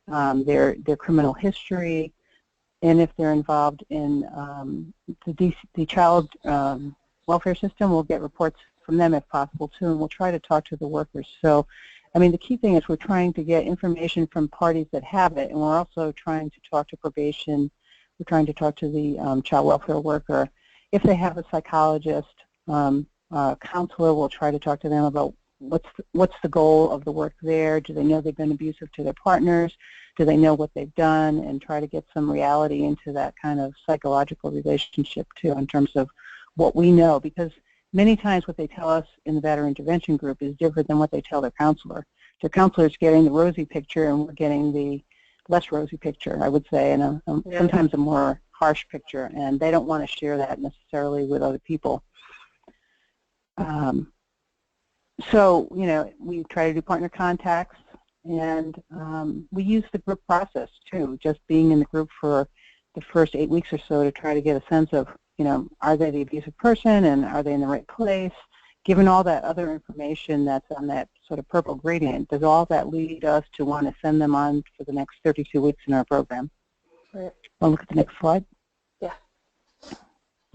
their criminal history, and if they're involved in the child welfare system, we'll get reports from them if possible too, and we'll try to talk to the workers. So, I mean, the key thing is we're trying to get information from parties that have it, and we're also trying to talk to probation. We're trying to talk to the child welfare worker. If they have a psychologist, counselor, we'll try to talk to them about what's the goal of the work there. Do they know they've been abusive to their partners? Do they know what they've done? And try to get some reality into that kind of psychological relationship too, in terms of what we know, because many times what they tell us in the batterer intervention group is different than what they tell their counselor. Their counselor is getting the rosy picture, and we're getting the less rosy picture, I would say, and sometimes a more harsh picture, and they don't want to share that necessarily with other people. So, we try to do partner contacts, and we use the group process too, just being in the group for the first 8 weeks or so to try to get a sense of, are they the abusive person and are they in the right place? Given all that other information that's on that sort of purple gradient, does all that lead us to want to send them on for the next 32 weeks in our program? Right. Want to look at the next slide? Yeah.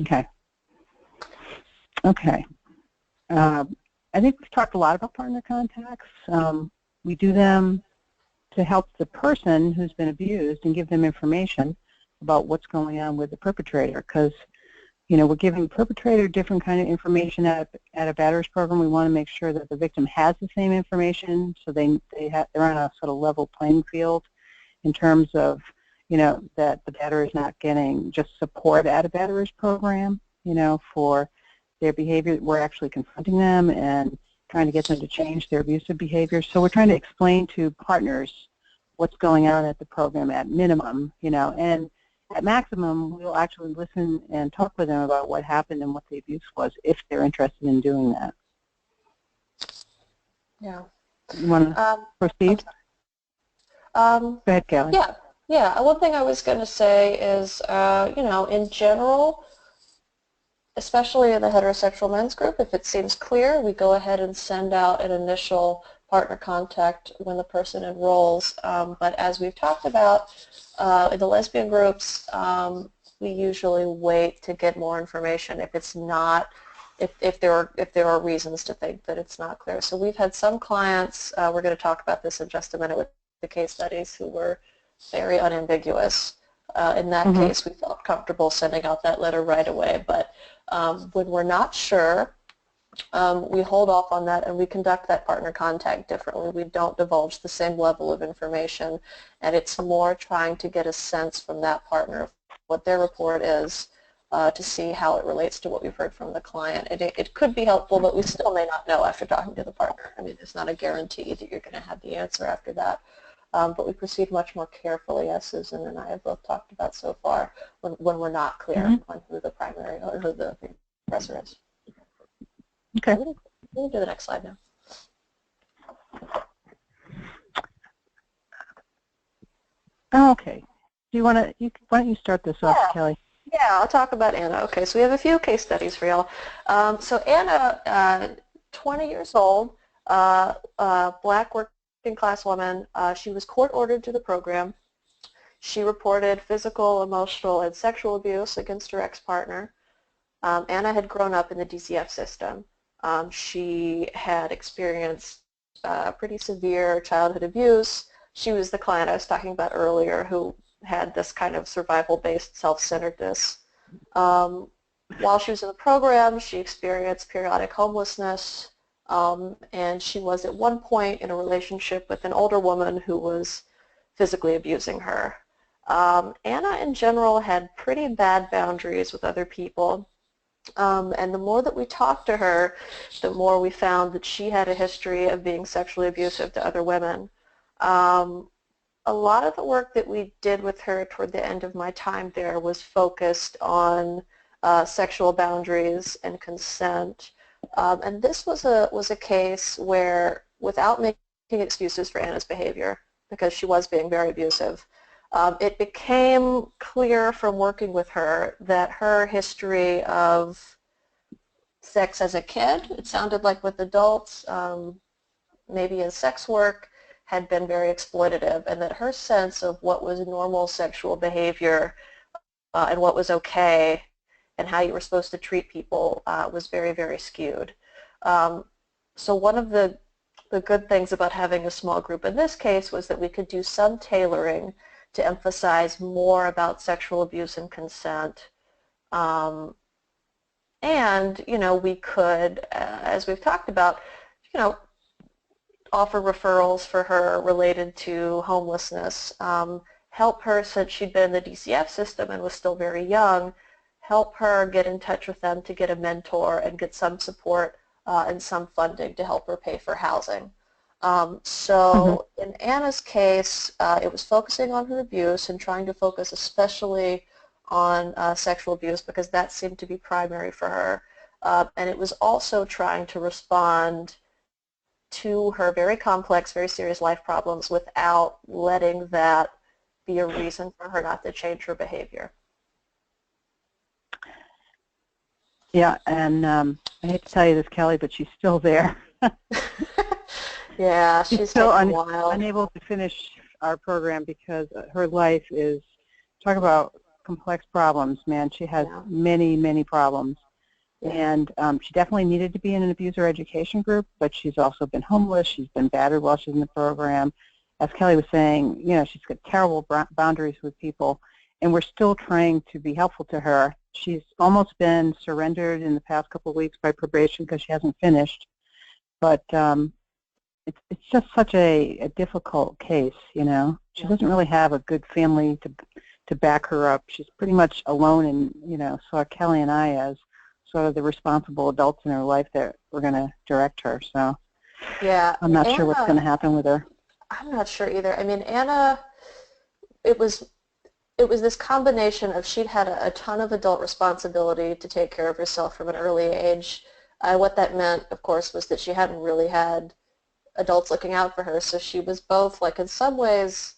Okay. Okay. I think we've talked a lot about partner contacts. We do them to help the person who's been abused and give them information about what's going on with the perpetrator, because we're giving the perpetrator different kind of information at a batterers program. We want to make sure that the victim has the same information, so they're on a sort of level playing field in terms of that the batterer is not getting just support at a batterers program, for their behavior. We're actually confronting them and trying to get them to change their abusive behavior. So we're trying to explain to partners what's going on at the program at minimum, and at maximum, we'll actually listen and talk with them about what happened and what the abuse was, if they're interested in doing that. Yeah. You want to proceed? Go ahead, Kelly. Yeah. One thing I was going to say is, in general, especially in the heterosexual men's group, if it seems clear, we go ahead and send out an initial partner contact when the person enrolls. But as we've talked about, in the lesbian groups, we usually wait to get more information if it's not, if there are reasons to think that it's not clear. So we've had some clients, we're going to talk about this in just a minute with the case studies, who were very unambiguous. In that case, we felt comfortable sending out that letter right away. But when we're not sure, we hold off on that and we conduct that partner contact differently. We don't divulge the same level of information, and it's more trying to get a sense from that partner of what their report is to see how it relates to what we've heard from the client. It could be helpful, but we still may not know after talking to the partner. I mean, it's not a guarantee that you're going to have the answer after that. But we proceed much more carefully, as Susan and I have both talked about so far, when we're not clear on who the primary or who the aggressor is. Okay. We'll do the next slide now. Okay. Do you want to? Why don't you start this off, Kelly? Yeah, I'll talk about Anna. Okay, so we have a few case studies for y'all. So Anna, 20 years old, black working class woman. She was court ordered to the program. She reported physical, emotional, and sexual abuse against her ex-partner. Anna had grown up in the DCF system. She had experienced pretty severe childhood abuse. She was the client I was talking about earlier who had this kind of survival-based self-centeredness. While she was in the program, she experienced periodic homelessness, and she was at one point in a relationship with an older woman who was physically abusing her. Anna, in general, had pretty bad boundaries with other people. And the more that we talked to her, the more we found that she had a history of being sexually abusive to other women. A lot of the work that we did with her toward the end of my time there was focused on sexual boundaries and consent. And this was a case where, without making excuses for Anna's behavior, because she was being very abusive, it became clear from working with her that her history of sex as a kid, it sounded like with adults, maybe in sex work, had been very exploitative, and that her sense of what was normal sexual behavior and what was okay and how you were supposed to treat people was very, very skewed. So one of the good things about having a small group in this case was that we could do some tailoring to emphasize more about sexual abuse and consent. And, we could, as we've talked about, offer referrals for her related to homelessness, help her, since she'd been in the DCF system and was still very young, help her get in touch with them to get a mentor and get some support and some funding to help her pay for housing. So in Anna's case, it was focusing on her abuse and trying to focus especially on sexual abuse because that seemed to be primary for her. And it was also trying to respond to her very complex, very serious life problems without letting that be a reason for her not to change her behavior. Yeah, and I hate to tell you this, Kelly, but she's still there. Yeah, she's still taken a while. unable to finish our program because her life is, talk about complex problems, man. She has many, many problems. And she definitely needed to be in an abuser education group, but she's also been homeless. She's been battered while she's in the program. As Kelly was saying, she's got terrible boundaries with people, and we're still trying to be helpful to her. She's almost been surrendered in the past couple of weeks by probation because she hasn't finished. But it's just such a difficult case, She doesn't really have a good family to back her up. She's pretty much alone, and, saw Kelly and I as sort of the responsible adults in her life that were going to direct her. So Yeah, I'm not sure Anna, what's going to happen with her. I'm not sure either. I mean, Anna, it was this combination of she'd had a ton of adult responsibility to take care of herself from an early age. What that meant, of course, was that she hadn't really had adults looking out for her, so she was both, like, in some ways,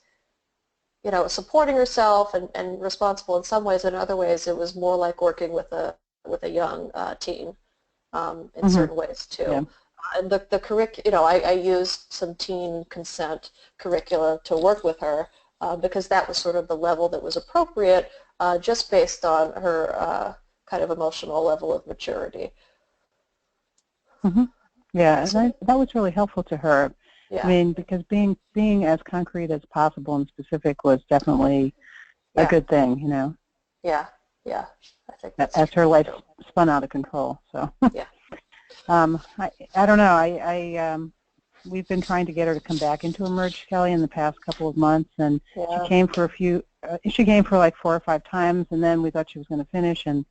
you know, supporting herself and responsible in some ways. In other ways, it was more like working with a young teen in certain ways too. Yeah. And the you know, I used some teen consent curricula to work with her because that was sort of the level that was appropriate, just based on her kind of emotional level of maturity. Yeah, and that was really helpful to her. Yeah. I mean, because being as concrete as possible and specific was definitely a good thing, you know. Yeah, yeah, I think that's as her true. life spun out of control. So Yeah. I don't know. We've been trying to get her to come back into Emerge, Kelly, in the past couple of months, and she came for she came for like 4 or 5 times, and then we thought she was going to finish, and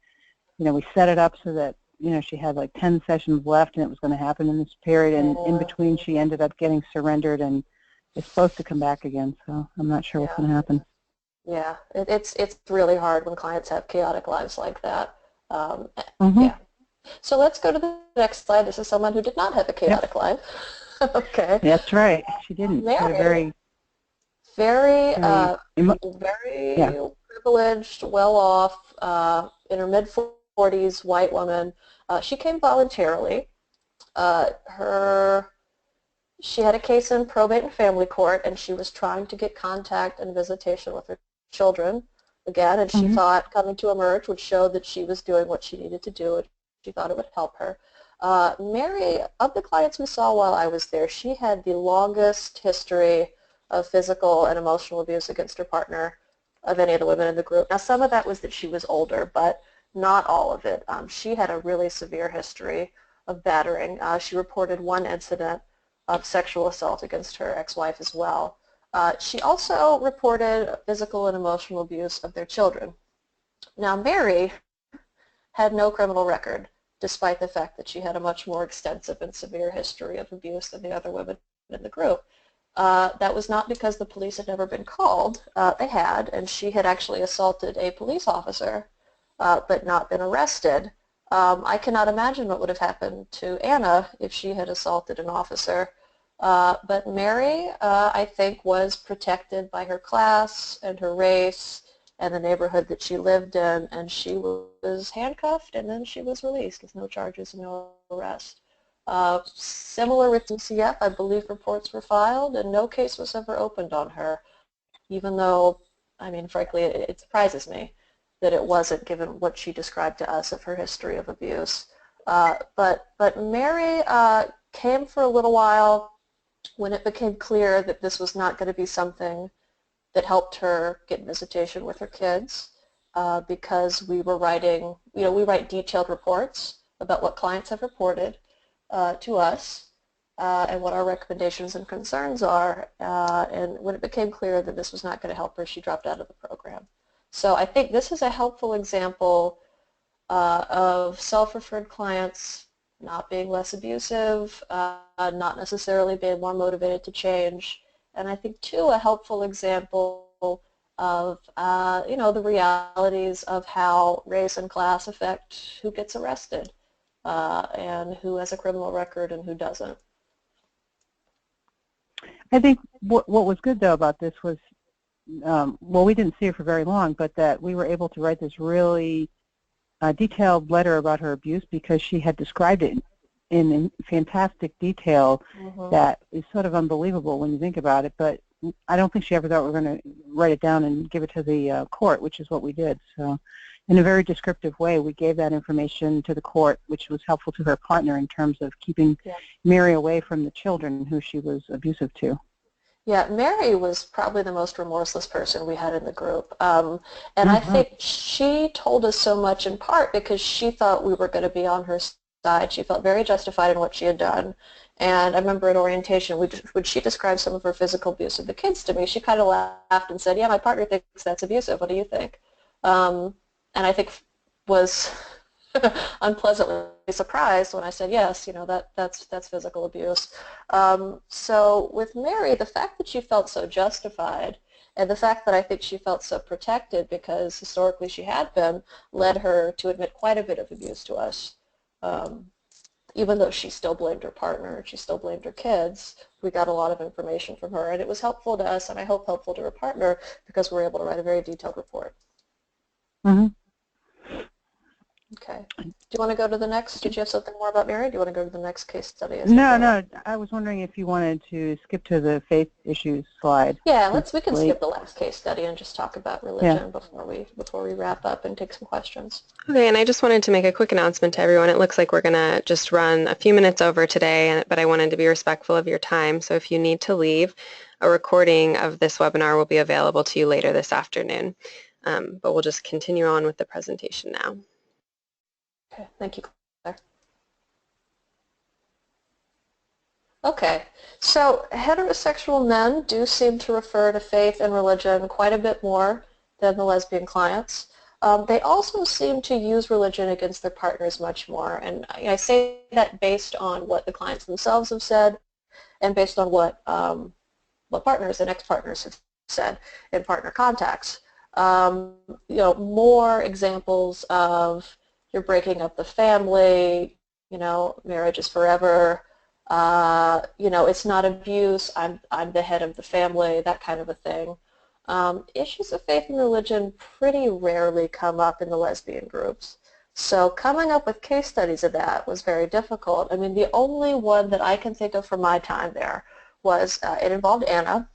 you know, we set it up so that, you know, she had like 10 sessions left, and it was going to happen in this period, and in between she ended up getting surrendered and is supposed to come back again, so I'm not sure what's going to happen. Yeah, it's really hard when clients have chaotic lives like that. Yeah. So let's go to the next slide. This is someone who did not have a chaotic life. Okay. That's right. She didn't. She had a very privileged, well-off, in her mid-40s, white woman. She came voluntarily. She had a case in probate and family court, and she was trying to get contact and visitation with her children again, and she thought coming to Emerge would show that she was doing what she needed to do, and she thought it would help her. Mary, of the clients we saw while I was there, she had the longest history of physical and emotional abuse against her partner of any of the women in the group. Now, some of that was that she was older, but not all of it. She had a really severe history of battering. She reported 1 incident of sexual assault against her ex-wife as well. She also reported physical and emotional abuse of their children. Now, Mary had no criminal record, despite the fact that she had a much more extensive and severe history of abuse than the other women in the group. That was not because the police had never been called. They had, and she had actually assaulted a police officer, but not been arrested. I cannot imagine what would have happened to Anna if she had assaulted an officer. But Mary, I think, was protected by her class and her race and the neighborhood that she lived in, and she was handcuffed and then she was released with no charges and no arrest. Similar with DCF, I believe reports were filed and no case was ever opened on her, even though, I mean, frankly, it surprises me that it wasn't, given what she described to us of her history of abuse. But Mary came for a little while when it became clear that this was not going to be something that helped her get visitation with her kids, because we were writing, you know, we write detailed reports about what clients have reported to us and what our recommendations and concerns are, and when it became clear that this was not going to help her, she dropped out of the program. So I think this is a helpful example of self-referred clients not being less abusive, not necessarily being more motivated to change, and I think, too, a helpful example of, you know, the realities of how race and class affect who gets arrested and who has a criminal record and who doesn't. I think what was good, though, about this was, well, we didn't see her for very long, but that we were able to write this really detailed letter about her abuse because she had described it in fantastic detail that is sort of unbelievable when you think about it, but I don't think she ever thought we were going to write it down and give it to the court, which is what we did. So in a very descriptive way, we gave that information to the court, which was helpful to her partner in terms of keeping Mary away from the children who she was abusive to. Yeah, Mary was probably the most remorseless person we had in the group. And I think she told us so much in part because she thought we were going to be on her side. She felt very justified in what she had done. And I remember at orientation, when she described some of her physical abuse of the kids to me, she kind of laughed and said, yeah, my partner thinks that's abusive. What do you think? And I think was unpleasantly surprised when I said yes. You know, that's physical abuse. So with Mary, the fact that she felt so justified, and the fact that I think she felt so protected because historically she had been, led her to admit quite a bit of abuse to us. Even though she still blamed her partner, she still blamed her kids, we got a lot of information from her, and it was helpful to us, and I hope helpful to her partner, because we were able to write a very detailed report. Mm-hmm. Okay. Do you want to go to the next? Did you have something more about Mary? Do you want to go to the next case study? No. I was wondering if you wanted to skip to the faith issues slide. Yeah, we can skip the last case study and just talk about religion before we wrap up and take some questions. Okay, and I just wanted to make a quick announcement to everyone. It looks like we're going to just run a few minutes over today, but I wanted to be respectful of your time. So if you need to leave, a recording of this webinar will be available to you later this afternoon. But we'll just continue on with the presentation now. Okay, thank you, Claire. Okay, so heterosexual men do seem to refer to faith and religion quite a bit more than the lesbian clients. They also seem to use religion against their partners much more, and I say that based on what the clients themselves have said and based on what partners and ex-partners have said in partner contacts. You know, more examples of you're breaking up the family, you know, marriage is forever, you know, it's not abuse, I'm the head of the family, that kind of a thing. Issues of faith and religion pretty rarely come up in the lesbian groups. So coming up with case studies of that was very difficult. I mean, the only one that I can think of from my time there was, it involved Anna.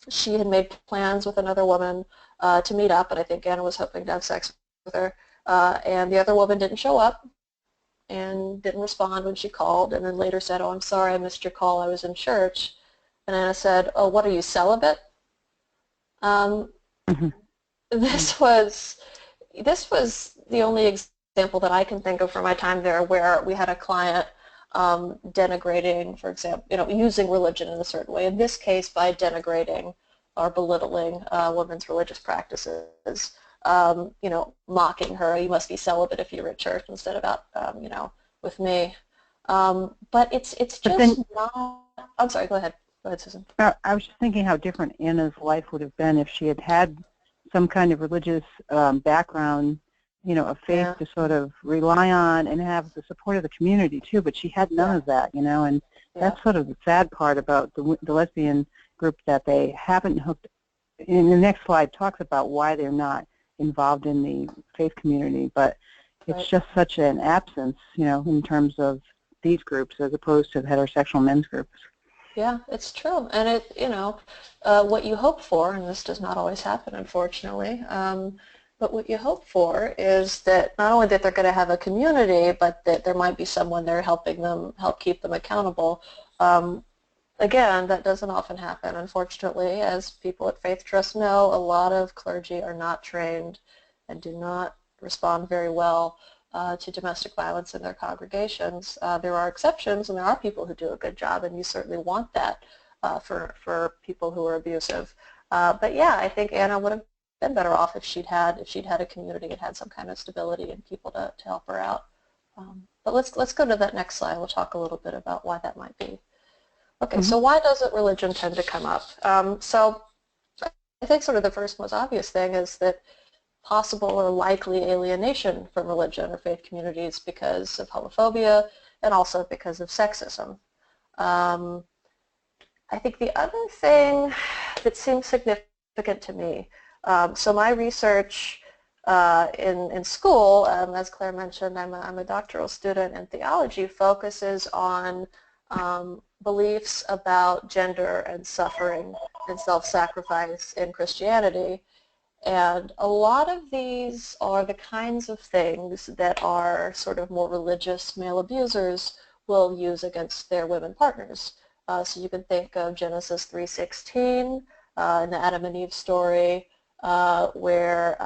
She had made plans with another woman to meet up, and I think Anna was hoping to have sex with her. And the other woman didn't show up and didn't respond when she called, and then later said, "Oh, I'm sorry, I missed your call, I was in church." And Anna said, "Oh, what, are you celibate?" This was the only example that I can think of from my time there where we had a client denigrating, for example, you know, using religion in a certain way. In this case, by denigrating or belittling women's religious practices. You know, mocking her, "You must be celibate if you're at church," instead of out, you know, with me. But it's just not. I'm sorry. Go ahead. Go ahead, Susan. I was just thinking how different Anna's life would have been if she had had some kind of religious background, you know, a faith to sort of rely on and have the support of the community too. But she had none of that, you know, and that's sort of the sad part about the lesbian group, that they haven't hooked. In the next slide talks about why they're not involved in the faith community, but it's just such an absence, you know, in terms of these groups as opposed to the heterosexual men's groups. Yeah, it's true, and it, you know, what you hope for, and this does not always happen, unfortunately, but what you hope for is that not only that they're going to have a community, but that there might be someone there helping them, help keep them accountable. Again, that doesn't often happen, unfortunately. As people at Faith Trust know, a lot of clergy are not trained and do not respond very well to domestic violence in their congregations. There are exceptions, and there are people who do a good job, and you certainly want that for people who are abusive. But yeah, I think Anna would have been better off if she'd had a community and had some kind of stability and people to help her out. But let's go to that next slide. We'll talk a little bit about why that might be. Okay, so why doesn't religion tend to come up? So I think sort of the first most obvious thing is that possible or likely alienation from religion or faith communities because of homophobia and also because of sexism. I think the other thing that seems significant to me, so my research in school, as Claire mentioned, I'm a doctoral student in theology, focuses on beliefs about gender and suffering and self-sacrifice in Christianity. And a lot of these are the kinds of things that our sort of more religious male abusers will use against their women partners. So you can think of Genesis 3:16 in the Adam and Eve story, where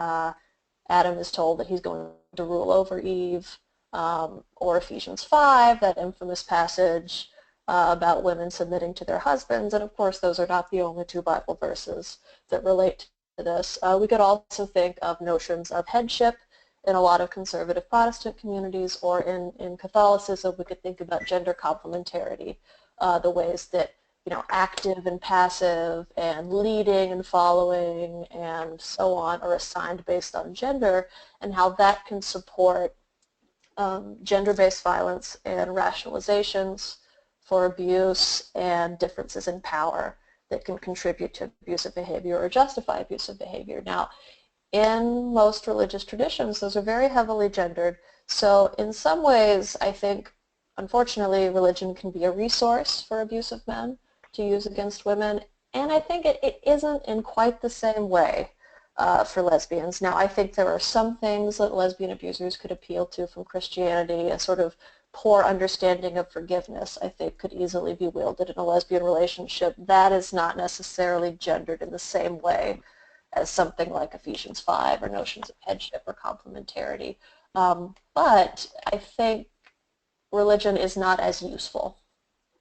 Adam is told that he's going to rule over Eve, or Ephesians 5, that infamous passage about women submitting to their husbands. And of course, those are not the only two Bible verses that relate to this. We could also think of notions of headship in a lot of conservative Protestant communities, or in Catholicism, we could think about gender complementarity, the ways that active and passive and leading and following and so on are assigned based on gender, and how that can support gender-based violence and rationalizations for abuse and differences in power that can contribute to abusive behavior or justify abusive behavior. Now, in most religious traditions, those are very heavily gendered. So in some ways, I think, unfortunately, religion can be a resource for abusive men to use against women. And I think it isn't in quite the same way for lesbians. Now, I think there are some things that lesbian abusers could appeal to from Christianity. A sort of poor understanding of forgiveness, I think, could easily be wielded in a lesbian relationship. That is not necessarily gendered in the same way as something like Ephesians 5 or notions of headship or complementarity. But I think religion is not as useful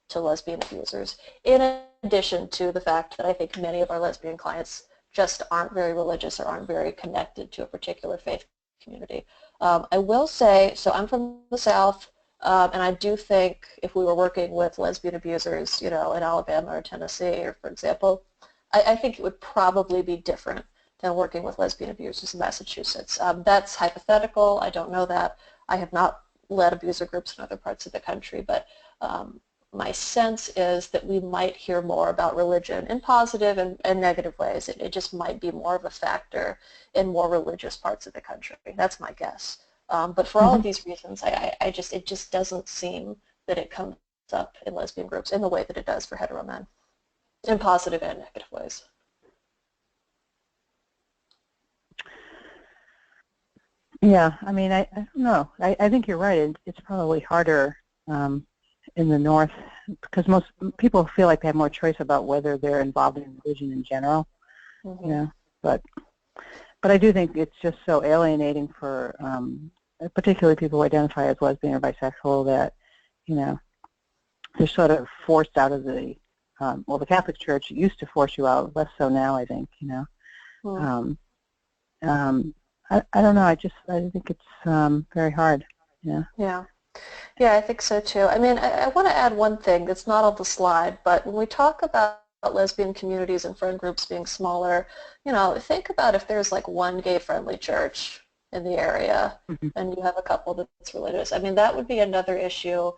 to lesbian abusers, in addition to the fact that I think many of our lesbian clients just aren't very religious or aren't very connected to a particular faith community. I will say, so I'm from the South, and I do think if we were working with lesbian abusers, in Alabama or Tennessee, or for example, I think it would probably be different than working with lesbian abusers in Massachusetts. That's hypothetical. I don't know that. I have not led abuser groups in other parts of the country, but my sense is that we might hear more about religion in positive and negative ways. It just might be more of a factor in more religious parts of the country. That's my guess. But for all of these reasons, it just doesn't seem that it comes up in lesbian groups in the way that it does for hetero men, in positive and negative ways. Yeah, I mean, I don't know. I think you're right. It's probably harder in the North because most people feel like they have more choice about whether they're involved in religion in general. But I do think it's just so alienating for particularly people who identify as lesbian or bisexual that they're sort of forced out of the well, the Catholic Church used to force you out, less so now, I think. I don't know. I think it's very hard. Yeah, I think so too. I mean, I want to add one thing that's not on the slide, but when we talk about lesbian communities and friend groups being smaller, think about if there's like one gay-friendly church in the area and you have a couple that's religious. I mean, that would be another issue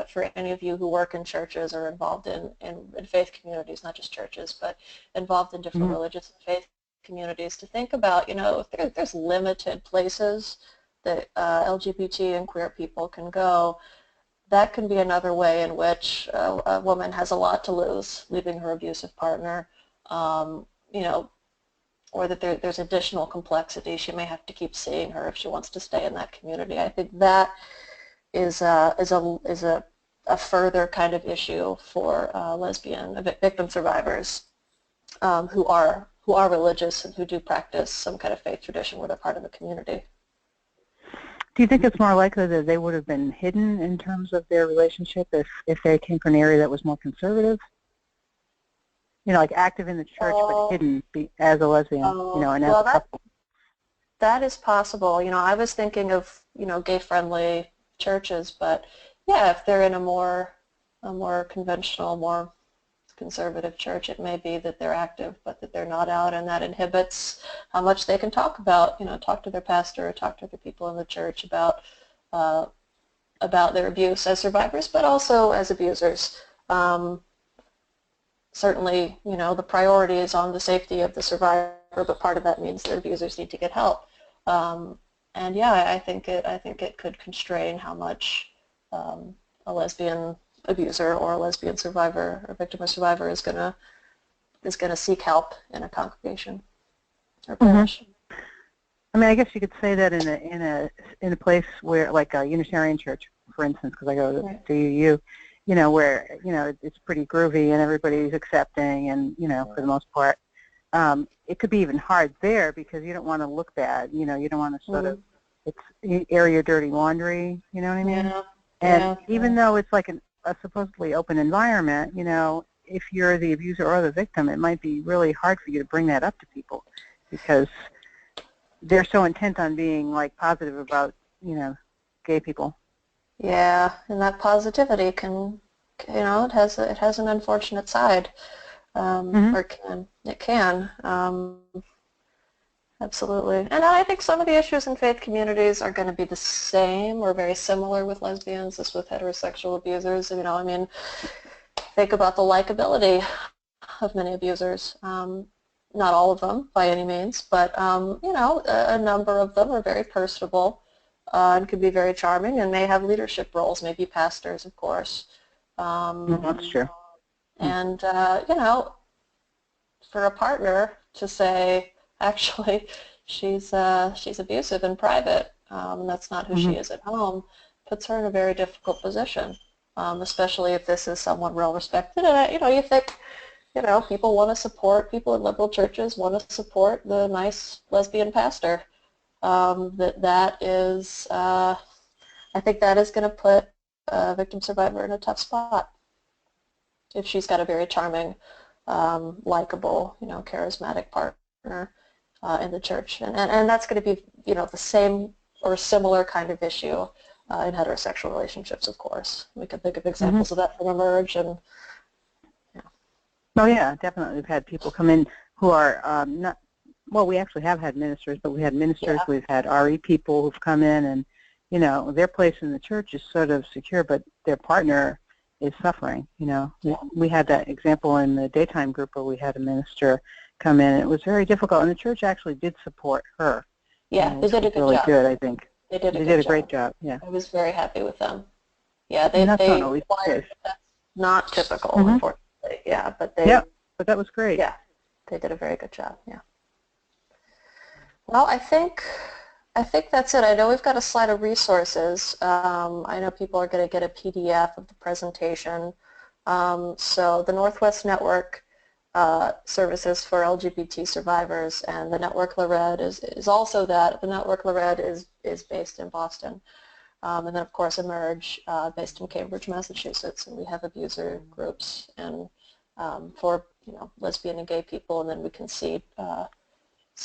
for any of you who work in churches or involved in faith communities, not just churches, but involved in different religious and faith communities, to think about, if there's limited places that LGBT and queer people can go, that can be another way in which a woman has a lot to lose leaving her abusive partner, or that there's additional complexity. She may have to keep seeing her if she wants to stay in that community. I think that is a further kind of issue for lesbian victim survivors who are religious and who do practice some kind of faith tradition where they're part of a community. Do you think it's more likely that they would have been hidden in terms of their relationship if they came from an area that was more conservative? Like active in the church but hidden as a lesbian, and as a couple. That is possible. I was thinking of, gay-friendly churches, but yeah, if they're in a more conventional, more conservative church, it may be that they're active but that they're not out, and that inhibits how much they can talk to their pastor or talk to the people in the church about their abuse as survivors, but also as abusers. Certainly, the priority is on the safety of the survivor, but part of that means that abusers need to get help. And yeah, I think it could constrain how much a lesbian abuser or a lesbian survivor or victim or survivor is gonna seek help in a congregation or parish. I mean, I guess you could say that in a place where, like a Unitarian church, for instance, because I go to UU, where it's pretty groovy and everybody's accepting, and for the most part, it could be even hard there because you don't want to look bad. You don't want to sort of air your dirty laundry. You know what I mean? Yeah. And even though it's like a supposedly open environment, if you're the abuser or the victim, it might be really hard for you to bring that up to people because, they're so intent on being like positive about, gay people. Yeah, and that positivity can, it has an unfortunate side, or it can. Absolutely. And I think some of the issues in faith communities are going to be the same or very similar with lesbians as with heterosexual abusers. Think about the likability of many abusers. Not all of them by any means, but, a number of them are very personable and can be very charming and may have leadership roles, maybe pastors, of course. That's true. And, for a partner to say, actually, she's abusive in private, that's not who she is at home, puts her in a very difficult position, especially if this is someone well respected. And, you think, people want to support, people in liberal churches want to support the nice lesbian pastor. That is, I think that is going to put a victim survivor in a tough spot if she's got a very charming, likable, charismatic partner in the church. And that's going to be, the same or similar kind of issue in heterosexual relationships, of course. We can think of examples of that from M.A.R and Oh, yeah, definitely. We've had people come in who are not, well, we actually have had ministers, but we had ministers, we've had RE people who've come in and, their place in the church is sort of secure, but their partner is suffering, We had that example in the daytime group where we had a minister come in. It was very difficult, and the church actually did support her. Yeah, they did a good really job. Good, I think. They did a great job, yeah. I was very happy with them. Yeah, that's not always the case. That's not typical, unfortunately. Yeah, but but that was great. Yeah, they did a very good job. Yeah. Well, I think that's it. I know we've got a slide of resources. I know people are going to get a PDF of the presentation. So the Northwest Network services for LGBT survivors, and the Network LARED is also that. The Network LARED is based in Boston. And then, of course, Emerge, based in Cambridge, Massachusetts, and we have abuser groups and for lesbian and gay people, and then we can see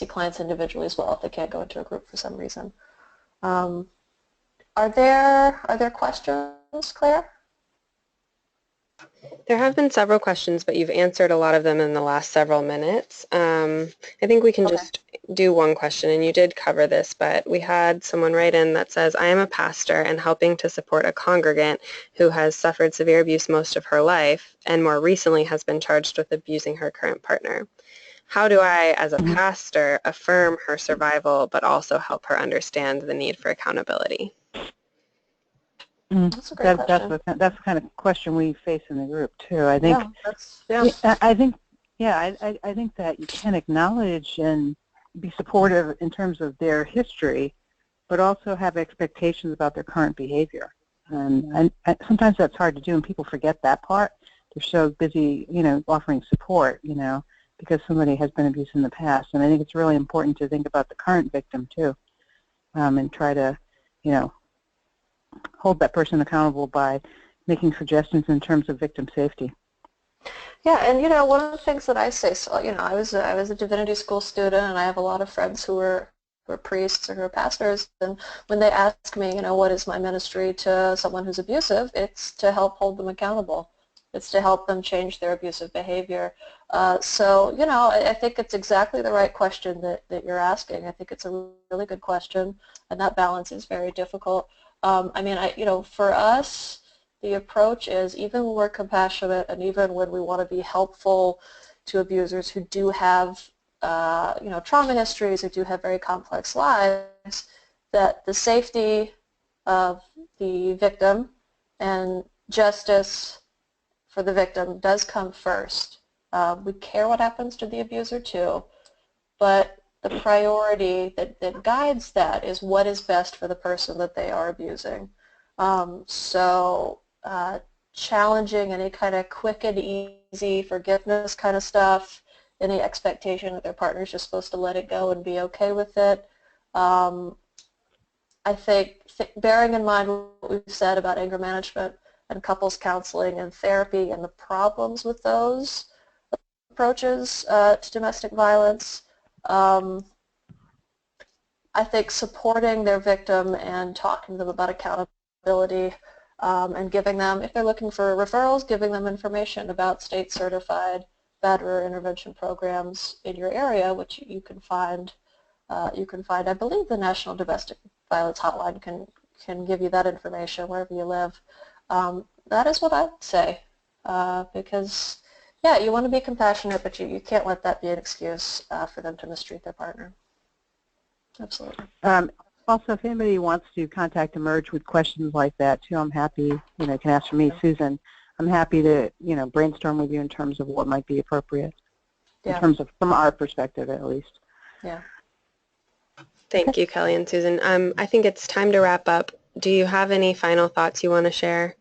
clients individually as well if they can't go into a group for some reason. Are there questions, Claire? There have been several questions, but you've answered a lot of them in the last several minutes. I think we can just do one question, and you did cover this, but we had someone write in that says, I am a pastor and helping to support a congregant who has suffered severe abuse most of her life and more recently has been charged with abusing her current partner. How do I, as a pastor, affirm her survival but also help her understand the need for accountability? That's a great question. That's the kind of question we face in the group too. I think. I think that you can acknowledge and be supportive in terms of their history, but also have expectations about their current behavior. And sometimes that's hard to do, and people forget that part. They're so busy, offering support, because somebody has been abused in the past. And I think it's really important to think about the current victim too, and try to, hold that person accountable by making suggestions in terms of victim safety. Yeah, and one of the things that I say, so I was a divinity school student, and I have a lot of friends who are priests or who are pastors, and when they ask me, what is my ministry to someone who's abusive, it's to help hold them accountable. It's to help them change their abusive behavior. So, I think it's exactly the right question that you're asking. I think it's a really good question, and that balance is very difficult. For us, the approach is, even when we're compassionate and even when we want to be helpful to abusers who do have, trauma histories, who do have very complex lives, that the safety of the victim and justice for the victim does come first. We care what happens to the abuser too, but the priority that guides that is what is best for the person that they are abusing. Challenging any kind of quick and easy forgiveness kind of stuff, any expectation that their partner is just supposed to let it go and be okay with it. I think bearing in mind what we've said about anger management and couples counseling and therapy and the problems with those approaches to domestic violence, I think supporting their victim and talking to them about accountability and giving them, if they're looking for referrals, giving them information about state-certified batterer intervention programs in your area, which you can find. I believe the National Domestic Violence Hotline can give you that information wherever you live. That is what I would say, because, yeah, you want to be compassionate, but you can't let that be an excuse for them to mistreat their partner. Absolutely. Also, if anybody wants to contact eMERGE with questions like that, too, I'm happy, you can ask for me, Susan. I'm happy to, brainstorm with you in terms of what might be appropriate, in terms of, from our perspective, at least. Yeah. Thank you, Kelly and Susan. I think it's time to wrap up. Do you have any final thoughts you want to share?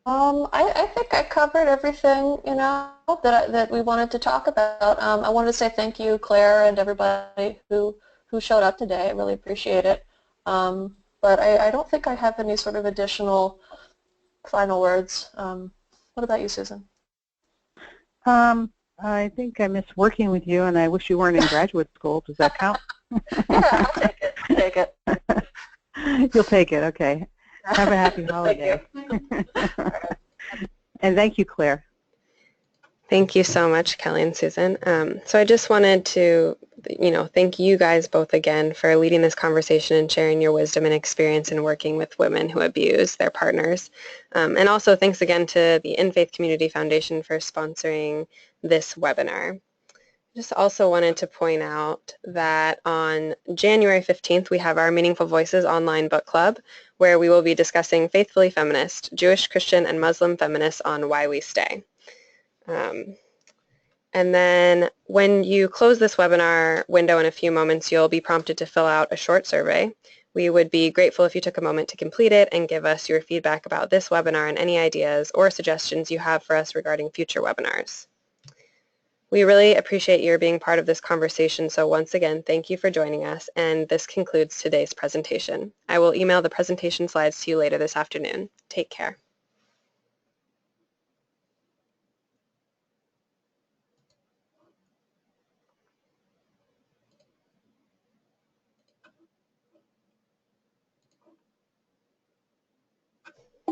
I think I covered everything, that we wanted to talk about. I wanted to say thank you, Claire, and everybody who showed up today. I really appreciate it. But I don't think I have any sort of additional final words. What about you, Susan? I think I miss working with you, and I wish you weren't in graduate school. Does that count? Yeah, I'll take it. I'll take it. You'll take it. Okay. Have a happy holiday. And thank you, Claire. Thank you so much, Kelly and Susan. So I just wanted to, thank you guys both again for leading this conversation and sharing your wisdom and experience in working with women who abuse their partners. And also thanks again to the In Faith Community Foundation for sponsoring this webinar. Just also wanted to point out that on January 15th, we have our Meaningful Voices online book club, where we will be discussing Faithfully Feminist, Jewish, Christian, and Muslim feminists on why we stay. And then when you close this webinar window in a few moments, you'll be prompted to fill out a short survey. We would be grateful if you took a moment to complete it and give us your feedback about this webinar and any ideas or suggestions you have for us regarding future webinars. We really appreciate your being part of this conversation, so once again, thank you for joining us, and this concludes today's presentation. I will email the presentation slides to you later this afternoon. Take care.